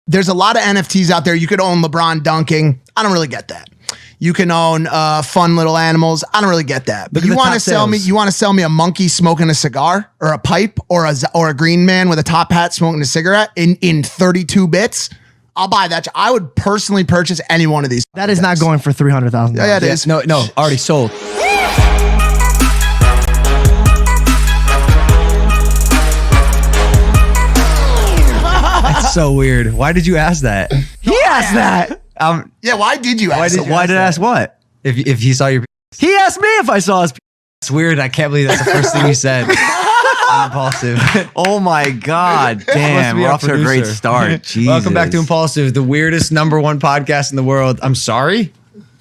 there's a lot of NFTs out there. You could own LeBron dunking. I don't really get that. You can own fun little animals. I don't really get that. But you want to sell me? You want to sell me a monkey smoking a cigar, or a pipe, or a green man with a top hat smoking a cigarette in 32 bits? I'll buy that. I would personally purchase any one of these. That is not going for $300,000. Yeah, it is. No, already sold. That's so weird. Why did you ask that? He asked that. Yeah, why did you ask? Why did I ask what? If he saw your, He asked me if I saw his. it's weird. I can't believe that's the first thing you said. Impulsive. Oh my God. Damn, we're off to a great start. Jesus. Welcome back to Impulsive, the weirdest #1 podcast in the world. I'm sorry.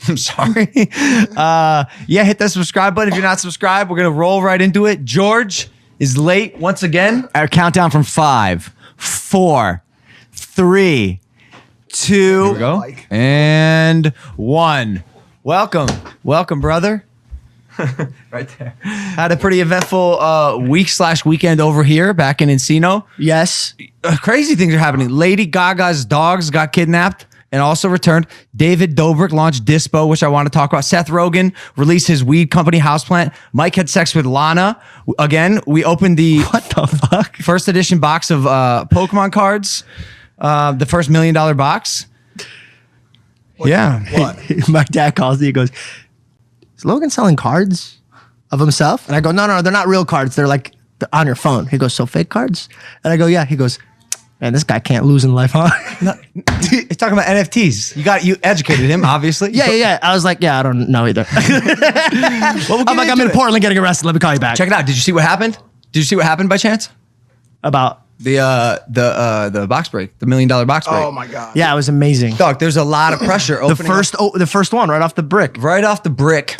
Yeah, hit that subscribe button if you're not subscribed. We're going to roll right into it. George is late once again. Our countdown from 5, 4, 3, 2, Here we go. And 1. Welcome, brother. Right there. Had a pretty eventful week/weekend over here back in Encino. Yes. Crazy things are happening. Lady Gaga's dogs got kidnapped and also returned. David Dobrik launched Dispo, which I want to talk about. Seth Rogen released his weed company Houseplant. Mike had sex with Lana. Again, we opened the What the fuck? first edition box of Pokemon cards. The first $1 million box. Yeah. What? My dad calls me. He goes, "Is Logan selling cards of himself?" And I go, no, they're not real cards. They're like on your phone. He goes, "So fake cards?" And I go, "Yeah." He goes, "Man, this guy can't lose in life, huh?" He's talking about NFTs. You educated him, obviously. Yeah. I was like, yeah, I don't know either. I'm in Portland getting arrested. Let me call you back. Check it out. Did you see what happened? Did you see what happened by chance? About. The box break, the $1 million box break. Oh my God. Yeah, it was amazing. Dog, there's a lot of pressure The opening the first one right off the brick. right off the brick.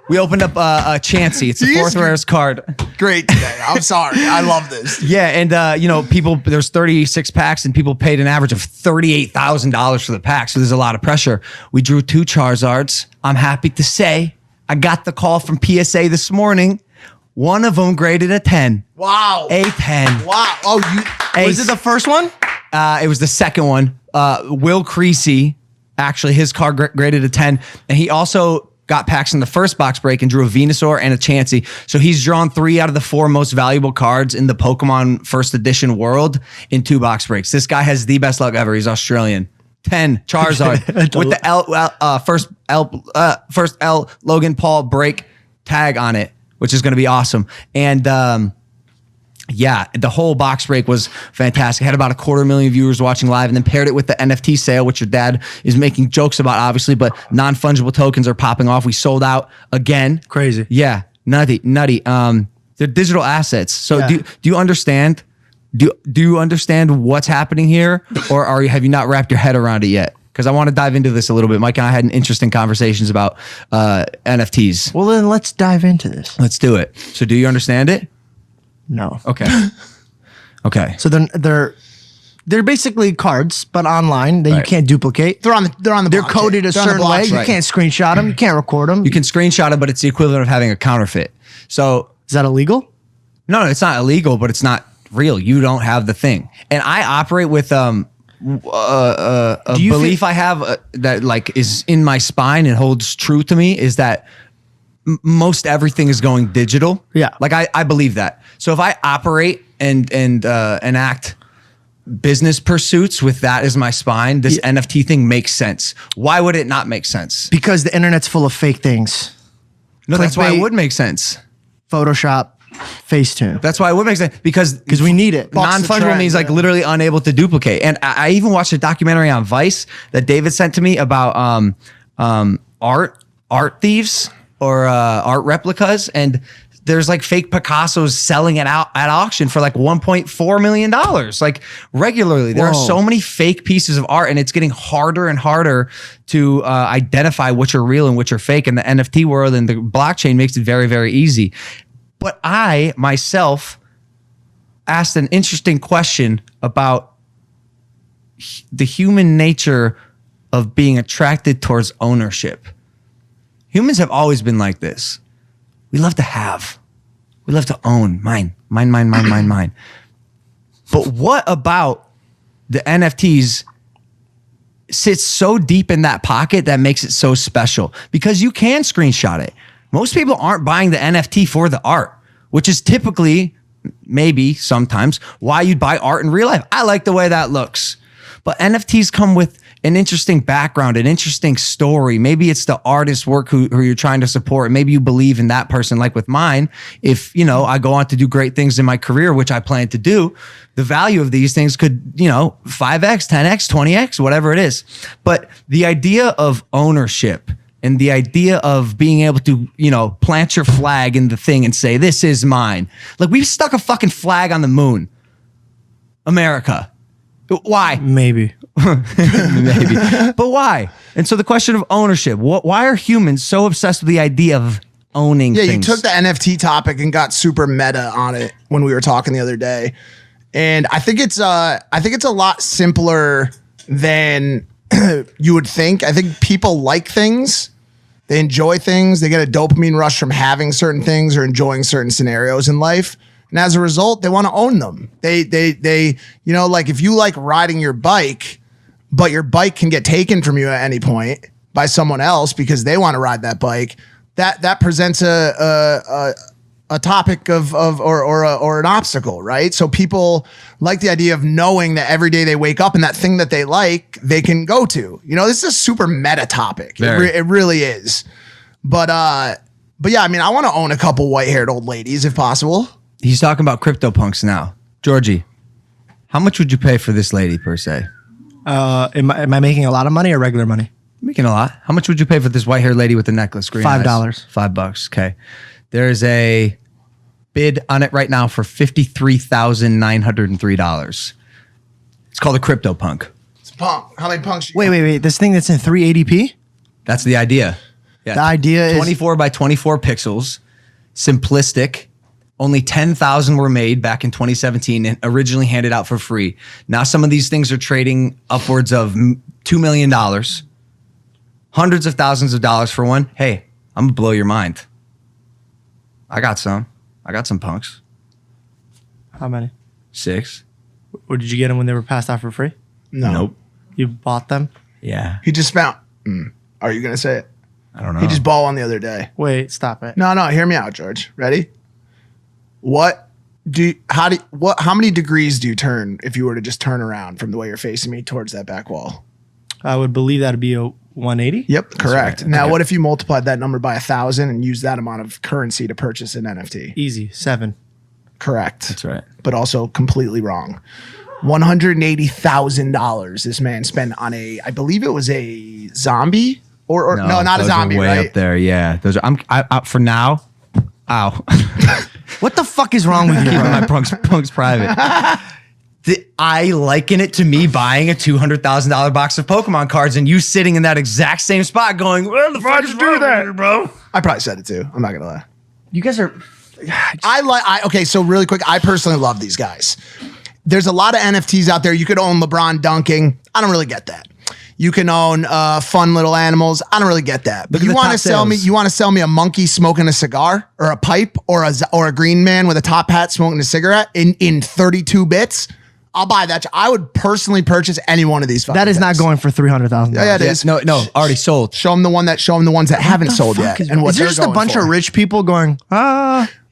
We opened up a Chansey. It's the Jeez. fourth rarest card. Great today. I'm sorry. I love this. Yeah, and people, there's 36 packs, and people paid an average of $38,000 for the pack. So there's a lot of pressure. We drew 2 Charizards. I'm happy to say I got the call from PSA this morning. One of them graded a 10. Wow. A 10. Wow. Oh, Was it the first one? It was the second one. Will Creasy, actually, his card graded a 10. And he also got packs in the first box break and drew a Venusaur and a Chansey. So he's drawn 3 out of the 4 most valuable cards in the Pokemon first edition world in 2 box breaks. This guy has the best luck ever. He's Australian. 10 Charizard with the first L Logan Paul break tag on it, which is going to be awesome. And yeah, the whole box break was fantastic. Had about 250,000 viewers watching live, and then paired it with the NFT sale, which your dad is making jokes about, obviously, but non-fungible tokens are popping off. We sold out again. Crazy. Yeah, nutty. They're digital assets. So Yeah. do you understand? Do you understand what's happening here, or have you not wrapped your head around it yet? Because I want to dive into this a little bit. Mike and I had interesting conversations about NFTs. Well, then let's dive into this. Let's do it. So do you understand it? No. Okay. Okay. So they're basically cards, but online that you Right. can't duplicate. They're on the They're blockchain. coded a They're on the certain way. blockchain. You can't screenshot them. You can't record them. You can screenshot it, but it's the equivalent of having a counterfeit. So Is that illegal? no, it's not illegal, but it's not real. You don't have the thing. And I operate with a you belief I have that like is in my spine and holds true to me is that most everything is going digital. Yeah. Like I believe that. So if I operate and enact business pursuits with that as my spine, this NFT thing makes sense. Why would it not make sense? Because the internet's full of fake things. No, that's why it Clickbait. would make sense. Photoshop, Facetune. That's why it would make sense because we need it. Bucks the non-fungible trend, means like yeah. literally unable to duplicate. And I even watched a documentary on Vice that David sent to me about art thieves or art replicas, and there's like fake Picassos selling it out at auction for like $1.4 million. Like regularly, there are Whoa. so many fake pieces of art, and it's getting harder and harder to identify which are real and which are fake. And the NFT world and the blockchain makes it very, very easy. But I myself asked an interesting question about the human nature of being attracted towards ownership. Humans have always been like this. We love to have. We love to own. Mine. But what about the NFTs sits so deep in that pocket that makes it so special because you can screenshot it. Most people aren't buying the NFT for the art, which is typically, maybe sometimes, why you'd buy art in real life. I like the way that looks. But NFTs come with an interesting background, an interesting story. Maybe it's the artist's work who you're trying to support. Maybe you believe in that person. Like with mine, if, I go on to do great things in my career, which I plan to do, the value of these things could, 5x, 10x, 20x, whatever it is. But the idea of ownership and the idea of being able to, plant your flag in the thing and say, this is mine. Like we've stuck a fucking flag on the moon. America. Why? Maybe. Maybe. But why? And so the question of ownership, why are humans so obsessed with the idea of owning things? Yeah, you took the NFT topic and got super meta on it when we were talking the other day. And I think it's a lot simpler than you would think. I think people like things. They enjoy things. They get a dopamine rush from having certain things or enjoying certain scenarios in life. And as a result, they want to own them. They, like if you like riding your bike, but your bike can get taken from you at any point by someone else because they want to ride that bike, that presents a topic or an obstacle, right? So people like the idea of knowing that every day they wake up and that thing that they like, they can go to. This is a super meta topic. It really is. But yeah, I mean, I want to own a couple white-haired old ladies if possible. He's talking about CryptoPunks now. Georgie, how much would you pay for this lady per se? Am I making a lot of money or regular money? Making a lot. How much would you pay for this white-haired lady with the necklace? Green $5. eyes? $5. Okay. There's a bid on it right now for $53,903. It's called a CryptoPunk. It's a punk. How many punks? Wait. This thing that's in 380p? That's the idea. Yeah. The idea is 24 by 24 pixels, simplistic. Only 10,000 were made back in 2017 and originally handed out for free. Now some of these things are trading upwards of $2 million, hundreds of thousands of dollars for one. Hey, I'm gonna blow your mind. I got some punks. How many? 6. Or did you get them when they were passed out for free? No. Nope. You bought them? Yeah. He just found. Are you going to say it? I don't know. He just bought one the other day. Wait, stop it. No, hear me out, George. Ready? How many degrees do you turn if you were to just turn around from the way you're facing me towards that back wall? I would believe that'd be a 180. Yep, correct. right. Now, Okay. what if you multiplied that number by 1,000 and used that amount of currency to purchase an NFT? Easy. 7. Correct. That's right. But also completely wrong. $180,000 this man spent on I believe it was a zombie or no, not a those are zombie, way right? up there. Yeah. Those are, I for now. Ow. What the fuck is wrong with you, Keeping bro? my punks private. I liken it to me buying a $200,000 box of Pokemon cards and you sitting in that exact same spot going, "Where the fuck is do that, bro?" I probably said it too. I'm not gonna lie. You guys are... Okay, so really quick, I personally love these guys. There's a lot of NFTs out there. You could own LeBron dunking. I don't really get that. You can own fun little animals. I don't really get that. But you want to sell me a monkey smoking a cigar or a pipe or a green man with a top hat smoking a cigarette in 32 bits? I'll buy that. I would personally purchase any one of these. That is not going for $300,000. Yeah, it is. No, already sold. Show them the ones that haven't sold yet. And what is there they're just a going bunch for. of rich people going,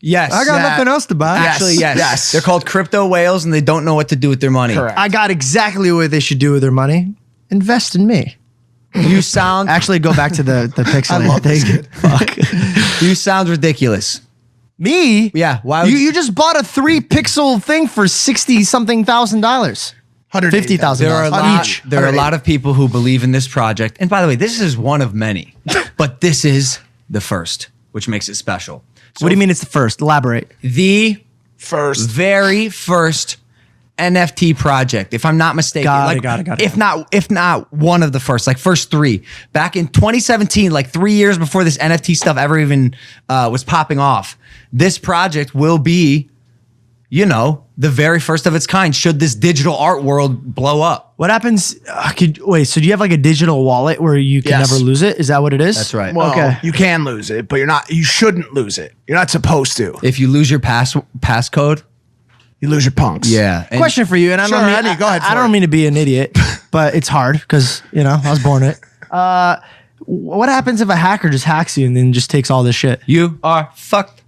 Yes. I got nothing else to buy? Actually, yes. Yes. They're called crypto whales and they don't know what to do with their money. Correct. I got exactly what they should do with their money. Invest in me. You sound Actually, go back to the pixel. I love this kid. Fuck. you sound ridiculous. Me? Yeah, why would You just bought a 3-pixel thing for $60-something thousand. $50,000 There are each. There are a lot of people who believe in this project. And by the way, this is one of many, but this is the first, which makes it special. So What do you mean it's the first? Elaborate. the First. very first NFT project, if I'm not mistaken. Got it. If not one of the first, like first 3. Back in 2017, like 3 years before this NFT stuff ever even was popping off, this project will be, the very first of its kind, should this digital art world blow up. What happens? So do you have like a digital wallet where you can Yes. never lose it? Is that what it is? That's right. Well, Okay. you can lose it, but you shouldn't lose it. You're not supposed to. If you lose your passcode, You lose your punks. Yeah. And Question for you, and I Sure, don't mean, Eddie, go ahead I for don't it. mean to be an idiot, but it's hard because I was born it. What happens if a hacker just hacks you and then just takes all this shit? you are fucked.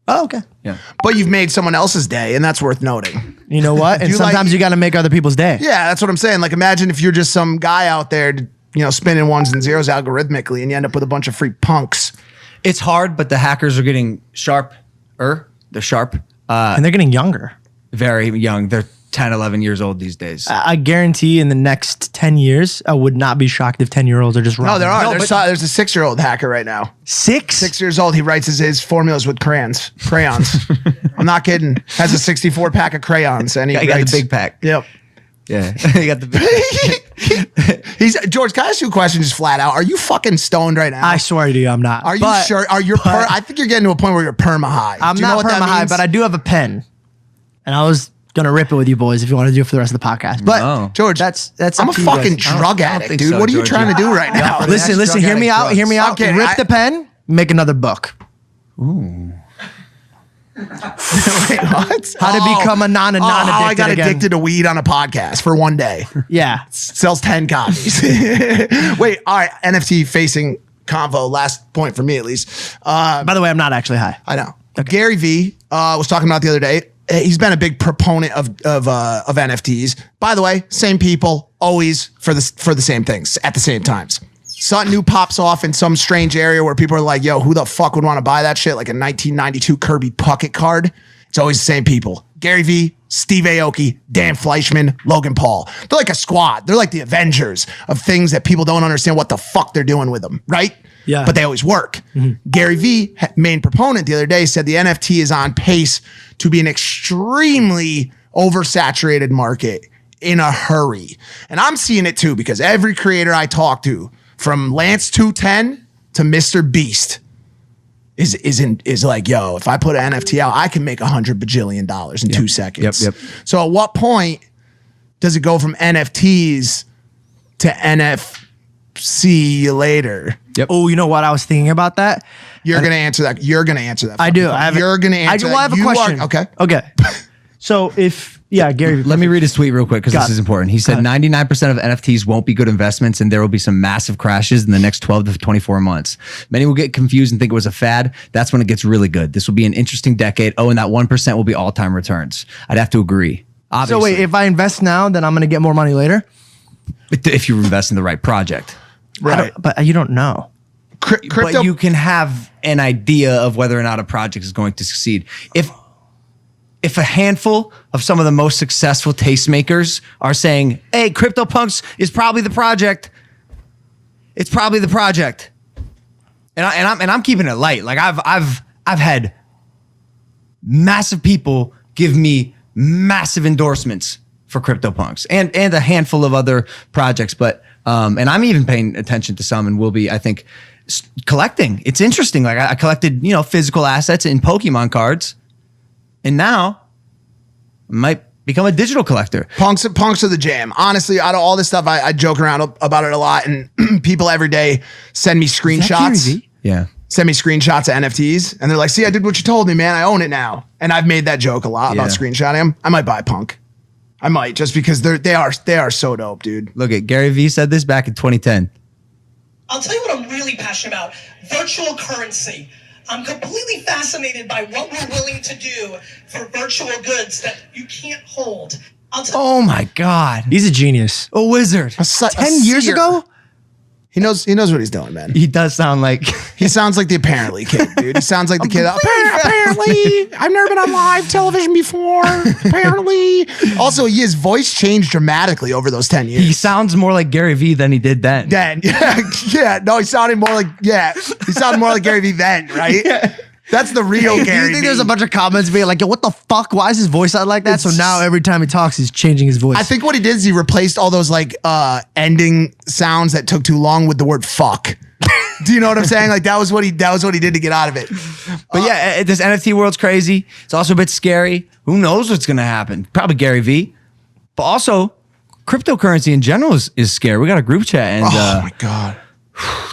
Oh, okay. Yeah. But you've made someone else's day, and that's worth noting. You know what? And you like- sometimes you got to make other people's day. Yeah, that's what I'm saying. Like, imagine if you're just some guy out there, spinning ones and zeros algorithmically, and you end up with a bunch of free punks. It's hard, but the hackers are getting sharper. They're sharp. And they're getting younger. Very young. They're 10, 11 years old these days. I guarantee in the next 10 years, I would not be shocked if 10-year-olds are just wrong. No, there are. There's a 6-year-old hacker right now. 6? 6 years old. He writes his formulas with crayons. I'm not kidding. Has a 64 pack of crayons, and he I got writes the big pack. Yep. Yeah. You got the big George, can I ask you a question just flat out? Are you fucking stoned right now? I swear to you, I'm not. Are you sure? I think you're getting to a point where you're perma high. I'm Do you know not what that perma high, means? but I do have a pen. And I was going to rip it with you boys if you want to do it for the rest of the podcast. But No. George, that's I'm a up to you guys. fucking drug I don't addict, think dude. so, What are you Georgie. trying to do right now? for the Listen, next drug hear me addict out. drugs. Hear me out. Okay, Rip the pen, make another book. Wait, what? How to become a how I got again. addicted to weed on a podcast for one day. Yeah. Sells 10 copies. Wait, all right. NFT facing convo. Last point for me, at least. By the way, I'm not actually high. I know. Gary V was talking about the other day. He's been a big proponent of NFTs. By the way, same people always for the same things at the same times. Something new pops off in some strange area where people are like, yo, who the fuck would want to buy that shit? Like a 1992 Kirby Puckett card. It's always the same people. Gary V, Steve Aoki, Dan Fleischman, Logan Paul. They're like a squad. They're like the Avengers of things that people don't understand what the fuck they're doing with them, right? Yeah. But they always work. Gary V, main proponent the other day, said the NFT is on pace to be an extremely oversaturated market in a hurry. And I'm seeing it too, because every creator I talk to, from Lance 210 to Mr. Beast, is like, yo, if I put an NFT out, I can make $100 bajillion in 2 seconds. Yep. So at what point does it go from NFTs to NFC you later? Yep. Oh, you know what? I was thinking about that. You're going to answer that. You're going to answer that. I do. You're going to answer that. I have a You question. okay. Okay. So Gary. Let me read his tweet real quick because Got this it. is important. He said 99% of NFTs won't be good investments and there will be some massive crashes in the next 12 to 24 months. Many will get confused and think it was a fad. That's when it gets really good. This will be an interesting decade. Oh, and that 1% will be all-time returns. I'd have to agree. Obviously. So wait, if I invest now, then I'm going to get more money later? If you invest in the right project. Right. But you don't know. Crypto. But you can have an idea of whether or not a project is going to succeed. If a handful of some of the most successful tastemakers are saying, hey, CryptoPunks is probably the project, it's probably the project. And I'm keeping it light. Like I've had massive people give me massive endorsements for CryptoPunks and a handful of other projects. But and I'm even paying attention to some and will be, I think, collecting. It's interesting. Like I collected, physical assets in Pokemon cards. And now I might become a digital collector. Punks are the jam. Honestly, out of all this stuff, I joke around about it a lot, and people every day send me screenshots. Yeah. Send me screenshots of NFTs, and they're like, "See, I did what you told me, man. I own it now." And I've made that joke a lot about screenshotting them. I might buy Punk. I might, just because they are so dope, dude. Look at Gary Vee said this back in 2010. I'll tell you what I'm really passionate about. Virtual currency. I'm completely fascinated by what we're willing to do for virtual goods that you can't hold. Oh my God. He's a genius. A wizard. 10 years ago? He knows what he's doing, man. He does sound like He sounds like the apparently kid, dude. He sounds like the kid. Apparently, I've never been on live television before. Apparently. Also, his voice changed dramatically over those 10 years. he sounds more like Gary Vee than he did then. Then, yeah. No, he sounded more like Gary Vee then, right? Yeah. That's the real Do Gary you think Vee. there's a bunch of comments being like, yo, what the fuck? Why is his voice out like that? So now every time he talks, he's changing his voice. I think what he did is he replaced all those ending sounds that took too long with the word fuck. Do you know what I'm saying? Like that was what he did to get out of it. But yeah, this NFT world's crazy. It's also a bit scary. Who knows what's going to happen? Probably Gary Vee. But also, cryptocurrency in general is scary. We got a group chat and Oh my God.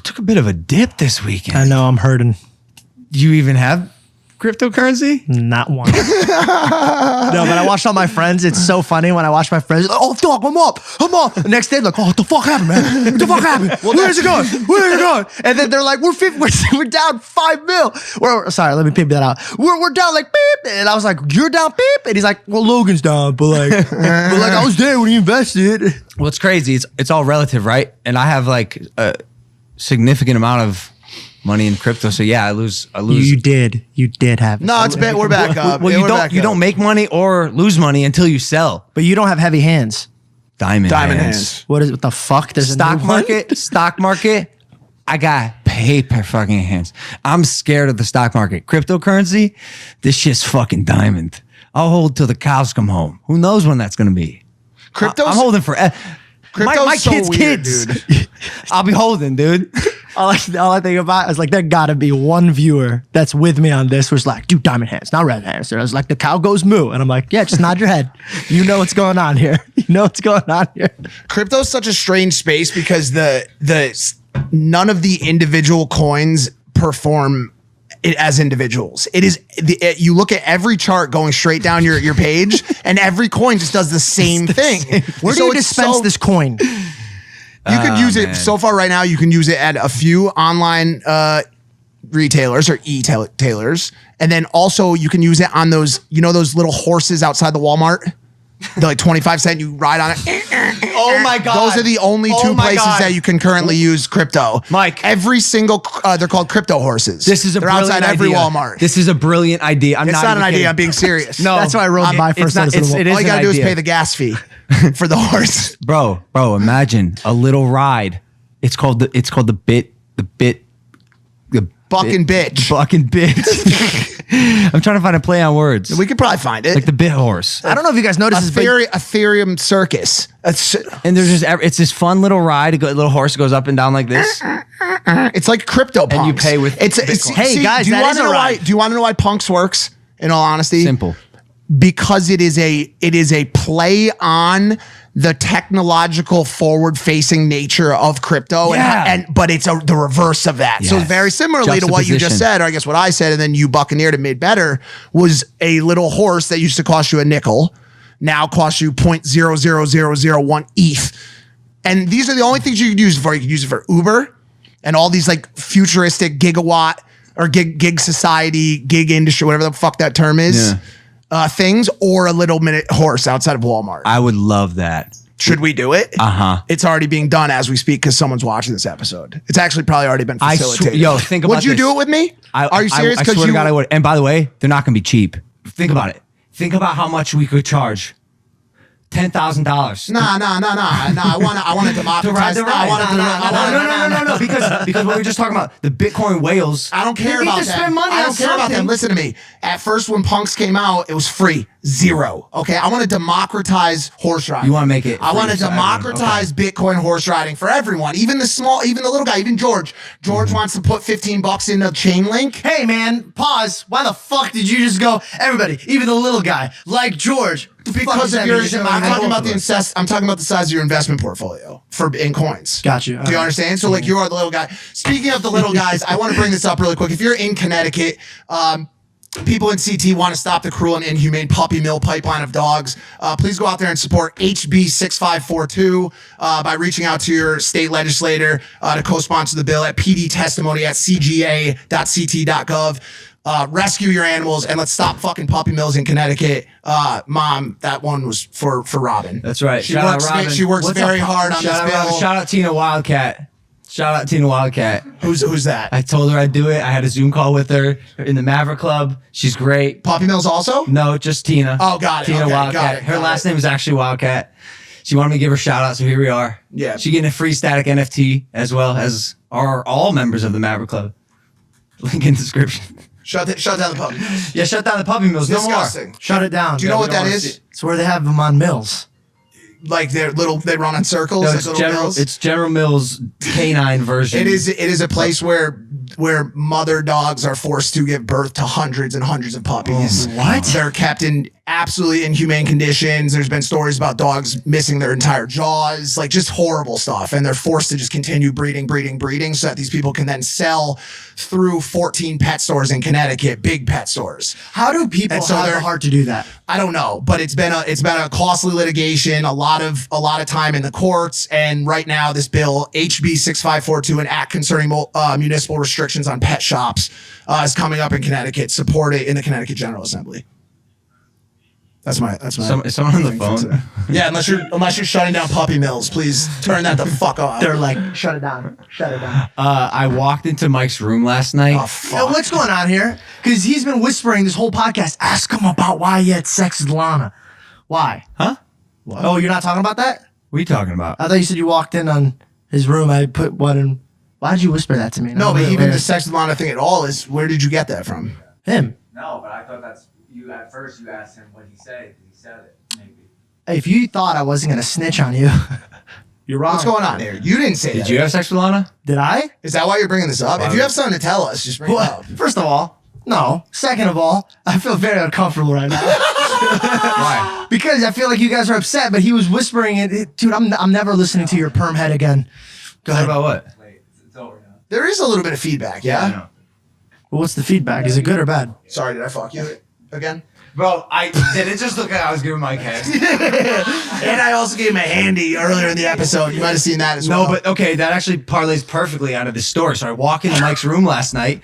took a bit of a dip this weekend. I know, I'm hurting. Do you even have cryptocurrency? Not one. No, but I watched all my friends. It's so funny when I watch my friends. Like, oh, fuck, I'm up. The next day, like, oh, what the fuck happened, man? What the fuck happened? Where's it going? Where's it going? And then they're like, we're down 5 mil. Sorry, let me peep that out. We're down like beep. And I was like, you're down beep. And he's like, well, Logan's down, but like I was there when he invested. Well, it's crazy. It's all relative, right? And I have like a significant amount of money in crypto. So yeah, I lose. You did have it. No, it's been, we're back up. Well, you don't make money or lose money until you sell. But you don't have heavy hands. Diamond hands. What the fuck? There's stock market. I got paper fucking hands. I'm scared of the stock market. Cryptocurrency, this shit's fucking diamond. I'll hold till the cows come home. Who knows when that's gonna be? I'm holding for my so kids' weird, kids. dude. I'll be holding, dude. All I think about is like there gotta be one viewer that's with me on this who's like, dude, diamond hands, not red hands. I was like, the cow goes moo, and I'm like, yeah, just nod your head. You know what's going on here. You know what's going on here. Crypto's such a strange space because none of the individual coins perform it as individuals. It is you look at every chart going straight down your page, and every coin just does the same thing. Where do you dispense this coin? You could use it so far right now. You can use it at a few online retailers or e-tailers, and then also you can use it on those those little horses outside the Walmart. They're like 25 cents. You ride on it. Oh my God. Those are the only two places that you can currently use crypto. Mike. Every single, they're called crypto horses. They're outside every Walmart. This is a brilliant idea. It's not an idea. I'm being serious. No. That's why I rode my first episode. All you gotta do is pay the gas fee for the horse. Bro, imagine a little ride. It's called the Bucking bitch. Bucking bitch. I'm trying to find a play on words. We could probably find it. Like the bit horse. I don't know if you guys noticed this. Ethereum circus. And there's it's this fun little ride. A little horse goes up and down like this. It's like crypto punks. And you pay with Bitcoin. Hey guys, do you want to know why punks works? In all honesty, simple. Because it is a play on the technological forward-facing nature of crypto, but it's the reverse of that. Yes. So very similarly to what you just said, or I guess what I said, and then you buccaneered and made better, was a little horse that used to cost you a nickel, now costs you 0.00001 ETH. And these are the only things you could use it for. You could use it for Uber and all these like futuristic gigawatt or gig society, gig industry, whatever the fuck that term is. Yeah. Things, or a little minute horse outside of Walmart. I would love that. Should we do it? It's already being done as we speak because someone's watching this episode. It's actually probably already been facilitated. Think about Would you do it with me? Are you serious? I swear to God, I would. And by the way, they're not going to be cheap. Think about it. Think about how much we could charge. $10,000. No. I want to democratize. No. Because what we were just talking about, the Bitcoin whales. I don't care about that. I don't care about them. Listen to me. At first, when punks came out, it was free. Zero. Okay. I want to democratize horse riding. You want to make it? I want to democratize Bitcoin horse riding for everyone. Even the little guy, even George. George wants to put $15 in a chain link. Hey man, pause. Why the fuck did you just go? Everybody, even the little guy, like George. Because of your, I'm talking about I'm talking about the size of your investment portfolio in coins. Got you. Do you understand? So like you are the little guy. Speaking of the little guys, I want to bring this up really quick. If you're in Connecticut, people in CT want to stop the cruel and inhumane puppy mill pipeline of dogs. Please go out there and support HB 6542 by reaching out to your state legislator to co-sponsor the bill at pdtestimony@cga.ct.gov. Rescue your animals and let's stop fucking puppy mills in Connecticut. Mom, that one was for Robin. That's right. She works very hard on this bill. Shout out Tina Wildcat. Who's that? I told her I'd do it. I had a Zoom call with her in the Maverick Club. She's great. Puppy mills also? No, just Tina. Oh, got it. Tina Wildcat. Her last name is actually Wildcat. She wanted me to give her a shout out, so here we are. Yeah. She getting a free static NFT as well as are all members of the Maverick Club. Link in the description. Shut down the puppy mills. Yeah, shut down the puppy mills. Disgusting. No more. Shut it down. Do you know what that is? It's where they have them on mills. Like they run in circles. No, like little mills. It's General Mills canine version. It is a place where where mother dogs are forced to give birth to hundreds and hundreds of puppies. What? They're kept in absolutely inhumane conditions. There's been stories about dogs missing their entire jaws, like just horrible stuff. And they're forced to just continue breeding so that these people can then sell through 14 pet stores in Connecticut, big pet stores. How do people have the heart to do that? I don't know, but it's been a costly litigation, a lot of time in the courts, and right now this bill HB 6542, an act concerning municipal restrictions on pet shops, is coming up in Connecticut, supported in the Connecticut General Assembly. That's my. Is someone on the phone? Yeah, unless you're shutting down puppy mills, please turn that the fuck off. They're like, shut it down. I walked into Mike's room last night. Oh, fuck. Yo, what's going on here? Because he's been whispering this whole podcast. Ask him about why he had sex with Lana. Why? Huh? What? Oh, you're not talking about that? What are you talking about? I thought you said you walked in on his room. I put one in. Why did you whisper that to me? No, but even the sex with Lana thing at all is, where did you get that from? Him. No, but I thought that's you. At first, you asked him what he said. He said it. Maybe. If you thought I wasn't gonna snitch on you, you're wrong. What's going on here? You didn't say that. Did you have sex with Lana? Did I? Is that why you're bringing this up? If you have something to tell us, just bring it up. First of all, no. Second of all, I feel very uncomfortable right now. Why? Because I feel like you guys are upset, but he was whispering it. Dude, I'm never listening to your perm head again. Go ahead. About what? Wait, it's over now. There is a little bit of feedback, yeah? Well, what's the feedback? Is it good or bad? Sorry, did I fuck you again? Bro, did it just look like I was giving Mike head? And I also gave him a handy earlier in the episode. You might have seen that as well. No, but okay, that actually parlays perfectly out of this story. So I walk into Mike's room last night,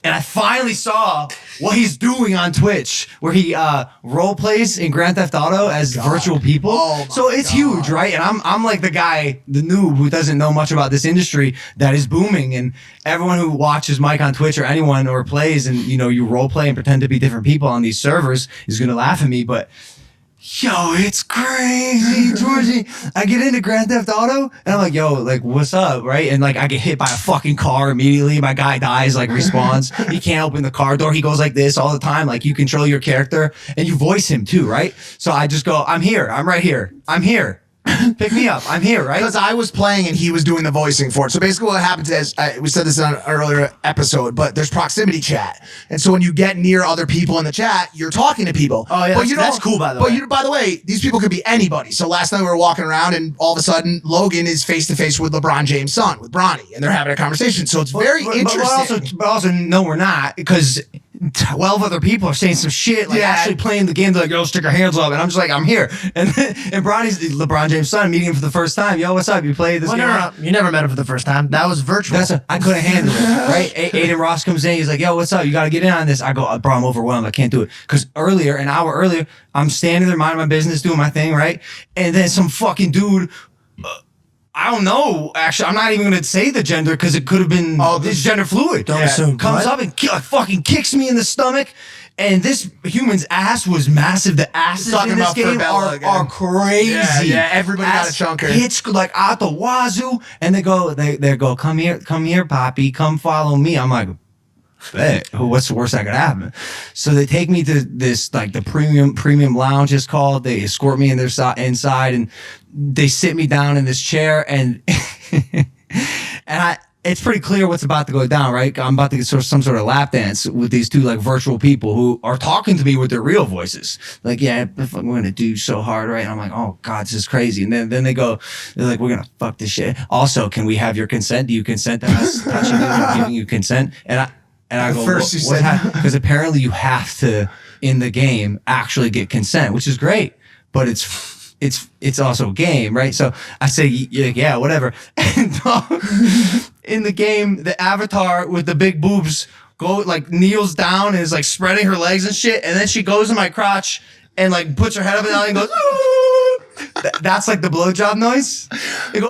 and I finally saw what he's doing on Twitch, where he role plays in Grand Theft Auto as virtual people. Oh so it's huge, right? And I'm like the guy, the noob who doesn't know much about this industry that is booming. And everyone who watches Mike on Twitch or anyone or plays and you role play and pretend to be different people on these servers is gonna laugh at me, but. Yo, it's crazy, Georgie. I get into Grand Theft Auto and I'm like, yo, like, what's up, right? And like, I get hit by a fucking car immediately. My guy dies, like, respawns. He can't open the car door. He goes like this all the time. Like, you control your character and you voice him too, right? So I just go, I'm here. I'm right here. I'm here. Pick me up. I'm here, right? Because I was playing and he was doing the voicing for it. So basically what happens is, we said this in an earlier episode, but there's proximity chat. And so when you get near other people in the chat, you're talking to people. Oh, yeah, that's cool, by the way. But by the way, these people could be anybody. So last night we were walking around and all of a sudden Logan is face-to-face with LeBron James' son, with Bronny, and they're having a conversation. So it's very interesting. But also, no, we're not, because 12 other people are saying some shit, like actually playing the game. They're like, yo, stick your hands up. And I'm just like, I'm here. And Bronny's LeBron James' son, meeting him for the first time. Yo, what's up? You played this game? No. You never met him for the first time. That was virtual. I couldn't handle it, right? Aiden Ross comes in. He's like, yo, what's up? You got to get in on this. I go, bro, I'm overwhelmed. I can't do it. Because an hour earlier, I'm standing there minding my business, doing my thing, right? And then some fucking dude... I don't know. Actually, I'm not even going to say the gender because it could have been this gender fluid. Don't assume. Comes up and fucking kicks me in the stomach. And this human's ass was massive. The asses in this game are crazy. Yeah, everybody got a chunker. Hits like out the wazoo. And they go, come here, Poppy, come follow me. I'm like, bet. What's the worst that could happen? So they take me to this, like the premium lounge is called. They escort me inside and they sit me down in this chair and it's pretty clear what's about to go down, right? I'm about to get some sort of lap dance with these two like virtual people who are talking to me with their real voices. Like, yeah, we're gonna do so hard, right? And I'm like, oh God, this is crazy. And then they're like, we're gonna fuck this shit. Also, can we have your consent? Do you consent to us touching you and giving you consent? And I go, first you said because apparently you have to in the game actually get consent, which is great, but it's also a game, right? So I say, yeah, whatever. And in the game, the avatar with the big boobs kneels down and is like spreading her legs and shit, and then she goes in my crotch and like puts her head up and down and goes. That's like the blowjob noise. They go.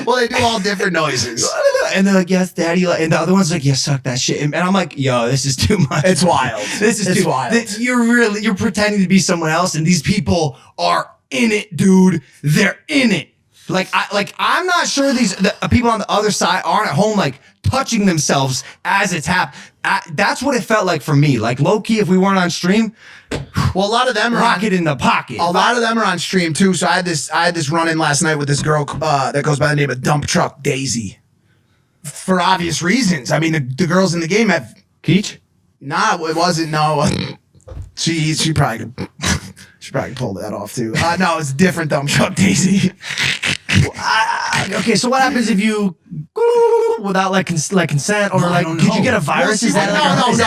Well, they do all different noises. And they're like, yes, daddy. And the other one's like, yeah, suck that shit. And I'm like, yo, this is too much. It's wild. This is too wild. You're pretending to be someone else, and these people are in it, dude. They're in it. I'm not sure the people on the other side aren't at home like touching themselves as it's happening. That's what it felt like for me. Like low key, if we weren't on stream, well, a lot of them are rocket in the pocket. A lot of them are on stream too. So I had this run in last night with this girl that goes by the name of Dump Truck Daisy. for obvious reasons. I mean, the girls in the game have Keach? Nah, it wasn't. No, she probably pulled that off too. No, it's different though. I'm Chuck Daisy. Okay, so what happens if you without like consent or like did you get a virus? Is that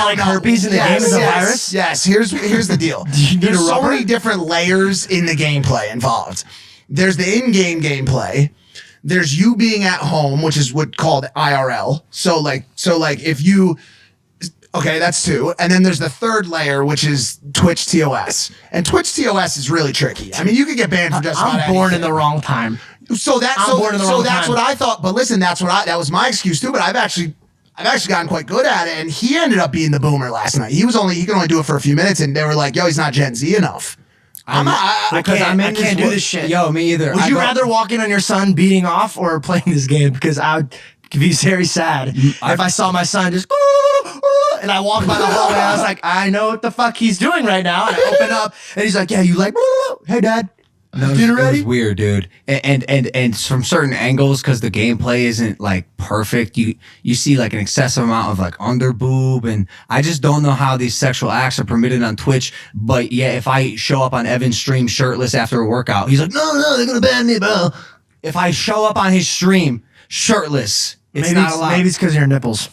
like herpes in the game? Is a virus? Yes. Here's the deal. There's so many different layers in the gameplay involved. There's the in-game gameplay. There's you being at home, which is what called IRL. So like if you. Okay, that's 2. And then there's the third layer, which is Twitch TOS. And Twitch TOS is really tricky. I mean, you could get banned for just about anything. I'm born in the wrong time. So that's what I thought. But listen, that was my excuse too. But I've actually gotten quite good at it. And he ended up being the boomer last night. He can only do it for a few minutes, and they were like, "Yo, he's not Gen Z enough." I can't do this shit. Yo, me either. Would you rather walk in on your son beating off or playing this game? Because I would be very sad if I saw my son just. And I walked by the hallway. I was like, I know what the fuck he's doing right now. And I open up, and he's like, "Yeah, you like? Hey, Dad, dinner ready?" It was weird, dude. And from certain angles, because the gameplay isn't like perfect, you see like an excessive amount of like under boob, and I just don't know how these sexual acts are permitted on Twitch. But yeah, if I show up on Evan's stream shirtless after a workout, he's like, "No, they're gonna ban me, bro." If I show up on his stream shirtless, it's not allowed. Maybe it's because of your nipples.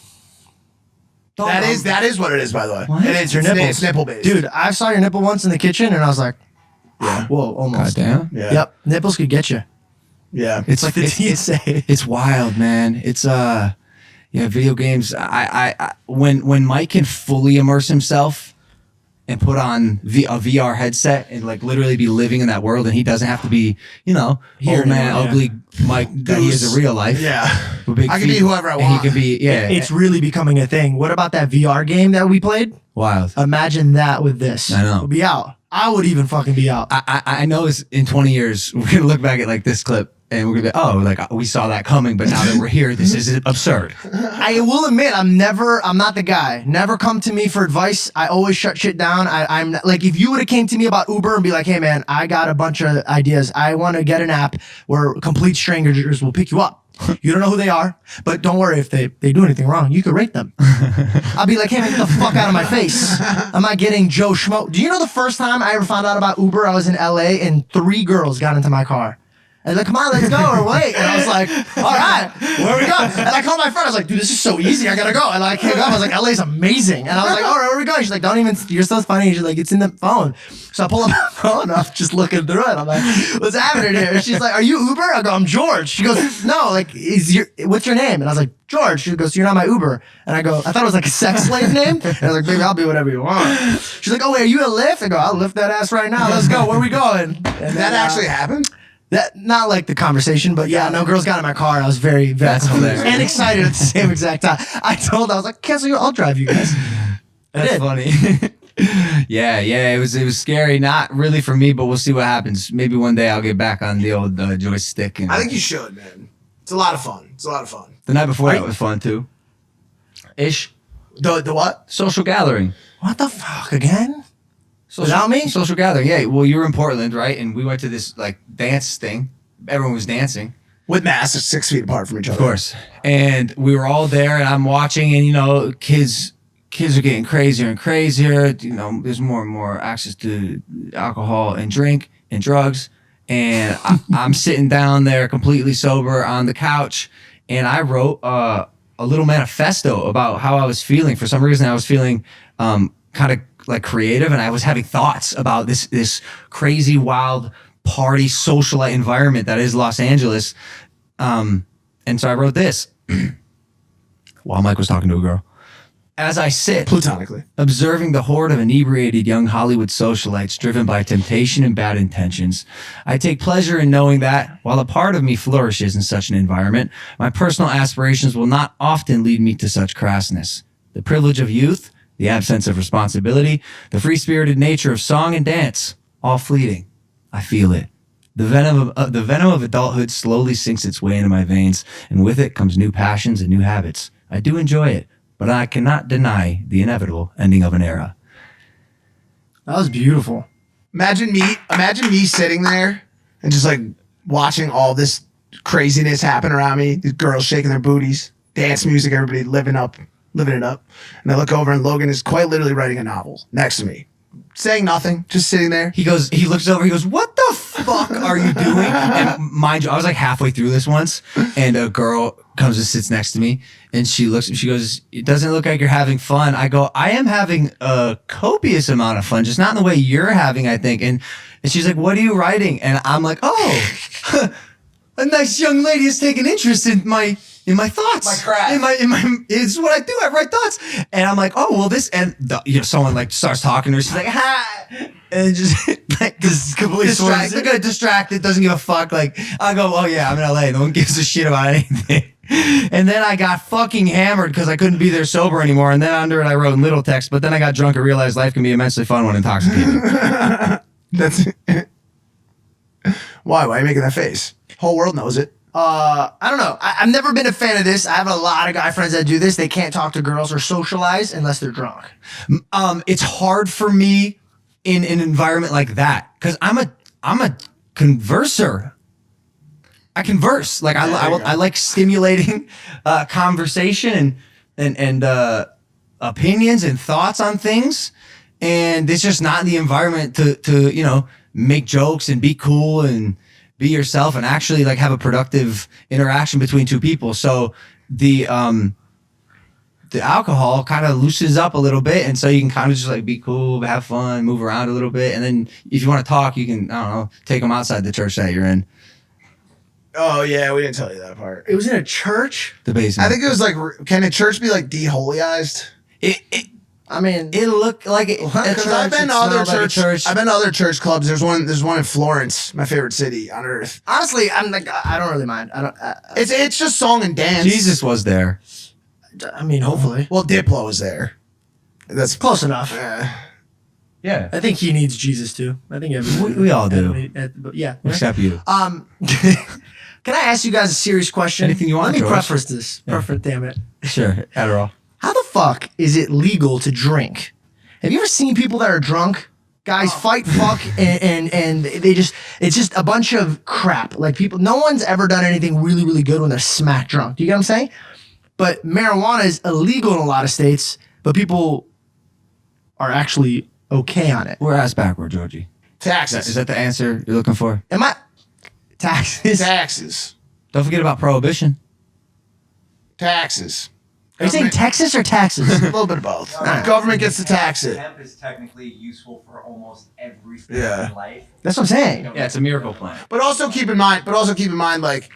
That is what it is, by the way. What? It's your nipples. It's nipple based. Dude, I saw your nipple once in the kitchen, and I was like, yeah. Whoa, almost. Goddamn. Yeah. Yep, nipples could get you. Yeah. It's like the TSA. It's wild, man. It's video games. When Mike can fully immerse himself and put on a VR headset and like literally be living in that world, and he doesn't have to be, old man, ugly Mike that he is in real life. Yeah. With big I can feet, be whoever I and want. he can be, It's really becoming a thing. What about that VR game that we played? wild. Imagine that with this. I know. We'll be out. I would even fucking be out. I know it's in 20 years, we're going to look back at like this clip and we're going to be, we saw that coming, but now that we're here, this is absurd. I will admit, I'm not the guy. Never come to me for advice. I always shut shit down. I'm like, if you would have came to me about Uber and be like, "Hey man, I got a bunch of ideas. I want to get an app where complete strangers will pick you up. You don't know who they are, but don't worry if they do anything wrong. You could rate them." I'll be like, "Hey man, get the fuck out of my face. I'm not getting Joe Schmo." Do you know the first time I ever found out about Uber, I was in LA and 3 girls got into my car. And they're like, "Come on, let's go," or "Wait." And I was like, "All right, where we go?" And I called my friend. I was like, "Dude, this is so easy. I gotta go." And I hang up. I was like, "LA's amazing." And I was like, "All right, where we go?" She's like, "Don't even. You're so funny." She's like, "It's in the phone." So I pull up my phone. I'm just looking through it. I'm like, "What's happening here?" And she's like, "Are you Uber?" I go, "I'm George." She goes, "No, like, what's your name?" And I was like, "George." She goes, "You're not my Uber." And I go, "I thought it was like a sex slave name." And I was like, "Baby, I'll be whatever you want." She's like, "Oh wait, are you a Lyft?" I go, "I'll lift that ass right now. Let's go. Where we going?" And That actually happened? That not like the conversation, but yeah, no, girls got in my car. And I was very, very hilarious. and excited at the same exact time. I was like, "Cancel I'll drive you guys." That's funny. yeah, it was scary. Not really for me, but we'll see what happens. Maybe one day I'll get back on the old joystick. And I think you should, man. It's a lot of fun. The night before that was fun too. Ish. The what? Social gathering. What the fuck again? Without me? Social gathering. Yeah. Well, you were in Portland, right? And we went to this like dance thing. Everyone was dancing. With masks 6 feet apart from each other. Of course. And we were all there and I'm watching and kids are getting crazier and crazier. There's more and more access to alcohol and drink and drugs. And I'm sitting down there completely sober on the couch and I wrote a little manifesto about how I was feeling. For some reason I was feeling kind of like creative and I was having thoughts about this crazy wild party socialite environment that is Los Angeles. And so I wrote this while Mike was talking to a girl. As I sit platonically observing the horde of inebriated young Hollywood socialites driven by temptation and bad intentions, I take pleasure in knowing that while a part of me flourishes in such an environment, my personal aspirations will not often lead me to such crassness. The privilege of youth, the absence of responsibility, the free-spirited nature of song and dance, all fleeting. I feel it. The venom of adulthood slowly sinks its way into my veins, and with it comes new passions and new habits. I do enjoy it, but I cannot deny the inevitable ending of an era. That was beautiful. Imagine me sitting there and just like watching all this craziness happen around me. These girls shaking their booties, dance music, everybody living it up. And I look over and Logan is quite literally writing a novel next to me, saying nothing, just sitting there. He looks over, he goes, "What the fuck are you doing?" And mind you, I was like halfway through this once, and a girl comes and sits next to me, and she goes, "It doesn't look like you're having fun." I go, "I am having a copious amount of fun, just not in the way you're having, I think." And she's like, "What are you writing?" And I'm like, "Oh, a nice young lady has taken interest in my thoughts, my craft, it's what I do. I write thoughts." And I'm like, "Oh, well, this," and someone like starts talking to her. She's like, "Ha," and just like this completely distracted, doesn't give a fuck. Like I go, "Oh yeah, I'm in LA. No one gives a shit about anything." And then I got fucking hammered because I couldn't be there sober anymore. And then under it, I wrote in little text. But then I got drunk and realized life can be immensely fun when intoxicated. That's why are you making that face? Whole world knows it. I don't know. I've never been a fan of this. I have a lot of guy friends that do this. They can't talk to girls or socialize unless they're drunk. It's hard for me in an environment like that because I'm a converser. I converse. Like I like stimulating conversation and opinions and thoughts on things, and it's just not in the environment to make jokes and be cool and be yourself and actually like have a productive interaction between two people. So the alcohol kind of loosens up a little bit, and so you can kind of just like be cool, have fun, move around a little bit, and then if you want to talk, you can, I don't know, take them outside the church that you're in. Oh yeah, we didn't tell you that part. It was in a church? The basement. I think it was like, can a church be like deholyized? It looked like it. Because I've been to other church. I've been to other church clubs. There's one in Florence, my favorite city on earth. Honestly, I'm like, I don't really mind. It's just song and dance. Jesus was there. I mean, hopefully. Well, Diplo was there. That's close enough. Yeah. I think he needs Jesus too. I think we all do. Yeah. Except you. Can I ask you guys a serious question? Anything you want, Let me George. preface this. Yeah. Damn it. Sure. Adderall. How the fuck is it legal to drink? Have you ever seen people that are drunk? Guys fight, fuck, and it's just a bunch of crap. Like no one's ever done anything really, really good when they're smack drunk. Do you get what I'm saying? But marijuana is illegal in a lot of states, but people are actually okay on it. We're ass backward, Georgie. taxes. Is that the answer you're looking for? Am I? Taxes. Taxes. Don't forget about prohibition. Taxes. Are you saying Texas or taxes? A little bit of both. Government gets to tax it. Hemp is technically useful for almost everything Yeah. in life. That's what I'm saying. Yeah, it's a miracle plant. But also keep in mind, like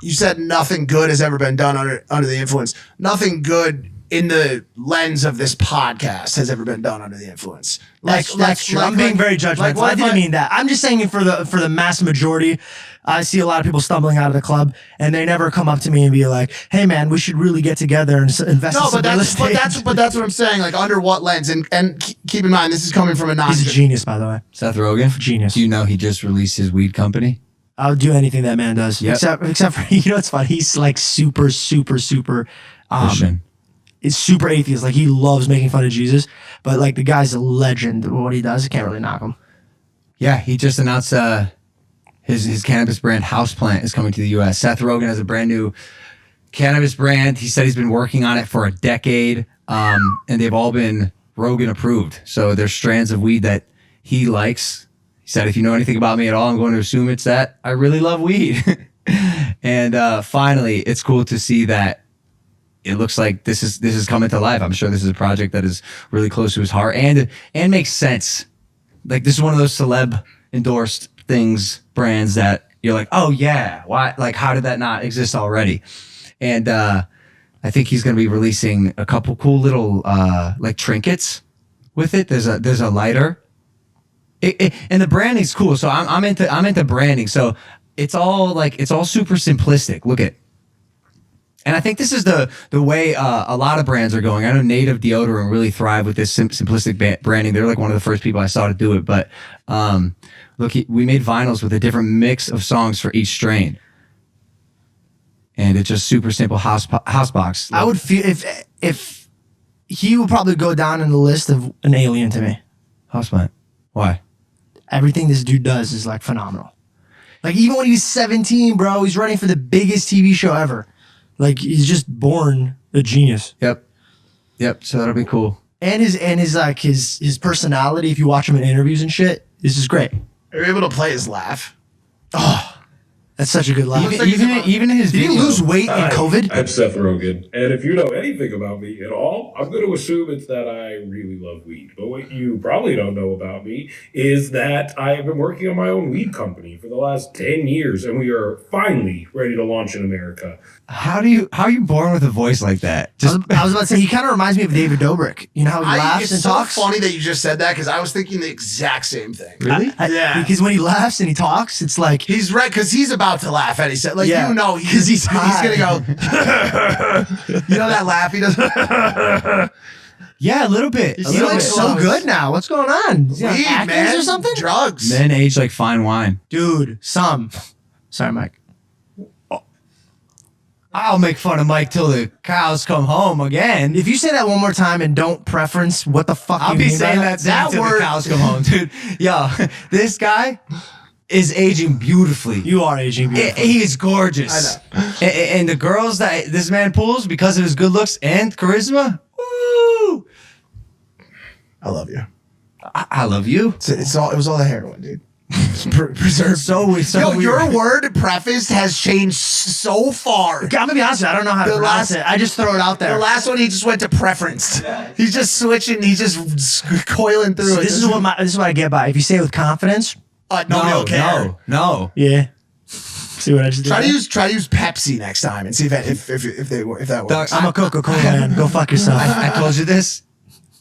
you said, nothing good has ever been done under the influence. Nothing good in the lens of this podcast has ever been done under the influence. That's true. I'm being very judgmental. I didn't mean that. I'm just saying for the mass majority. I see a lot of people stumbling out of the club, and they never come up to me and be like, "Hey, man, we should really get together and invest in some real estate." But that's what I'm saying. Like under what lens? And keep in mind, this is coming from a non. He's a genius, by the way. Seth Rogen? Genius. Do you know he just released his weed company? I'll do anything that man does. Yep. Except for, you know what's funny? He's like super Christian. is super atheist. Like he loves making fun of Jesus, but like the guy's a legend. What he does, you can't really knock him. Yeah, he just announced his cannabis brand Houseplant is coming to the U.S. Seth Rogen has a brand new cannabis brand. He said he's been working on it for a decade, and they've all been Rogan approved. So there's strands of weed that he likes. He said, if you know anything about me at all, I'm going to assume it's that I really love weed. And finally, it's cool to see that it looks like this is coming to life. I'm sure this is a project that is really close to his heart and makes sense. Like this is one of those celeb endorsed brands that you're like, oh yeah, why? Like, how did that not exist already? And I think he's going to be releasing a couple cool little like trinkets with it. There's a lighter, and the branding's cool. So I'm into branding. So it's all super simplistic. Look at. And I think this is the way a lot of brands are going. I know Native Deodorant really thrive with this simplistic branding. They're like one of the first people I saw to do it. But look, we made vinyls with a different mix of songs for each strain. And it's just super simple house box. I would feel if he would probably go down in the list of an alien to me. Houseplant. Why? Everything this dude does is like phenomenal. Like even when he was 17, bro, he's running for the biggest TV show ever. Like he's just born a genius. Yep. So that'll be cool. And his personality, if you watch him in interviews and shit, is just great. Are you able to play his laugh? Oh, that's such a good laugh. Even in his Did he video, lose weight in Hi, COVID? I'm Seth Rogen, and if you know anything about me at all, I'm going to assume it's that I really love weed. But what you probably don't know about me is that I have been working on my own weed company for the last 10 years, and we are finally ready to launch in America. how are you born with a voice like that? I was about to say, he kind of reminds me of David Dobrik. You know how he laughs It's and so talks? funny that you just said that because I was thinking the exact same thing. Really? Yeah. Because when he laughs and he talks, it's like, He's right because he's about to laugh and he said, like, Yeah, you know, 'cause he's gonna go, you know that laugh he does? Yeah, a little bit. he looks so good now. What's going on? Is he on Weed, Atkins man. or something? Drugs. Men age like fine wine. Dude, Sorry, Mike. I'll make fun of Mike till the cows come home again. If you say that one more time and don't preference what the fuck I'll you be mean by saying that That till word- the cows come home, dude. Yo, this guy is aging beautifully. You are aging beautifully. He is gorgeous. And the girls that this man pulls because of his good looks and charisma, woo! I love you. I love you. It was all the heroin, dude. Preserved. So Yo, weird. your word prefaced has changed so far. I'm gonna be honest with you, I don't know how to The pronounce last- it. I just throw it out there. The last one, he just went to preferenced. He's just switching. He's just coiling through So it. this is what I get by. If you say it with confidence, nobody will care. No. yeah. See what I just did? Try to there? use Pepsi next time and see if that works. Doug, I'm a Coca-Cola man. Go fuck yourself. I told you this.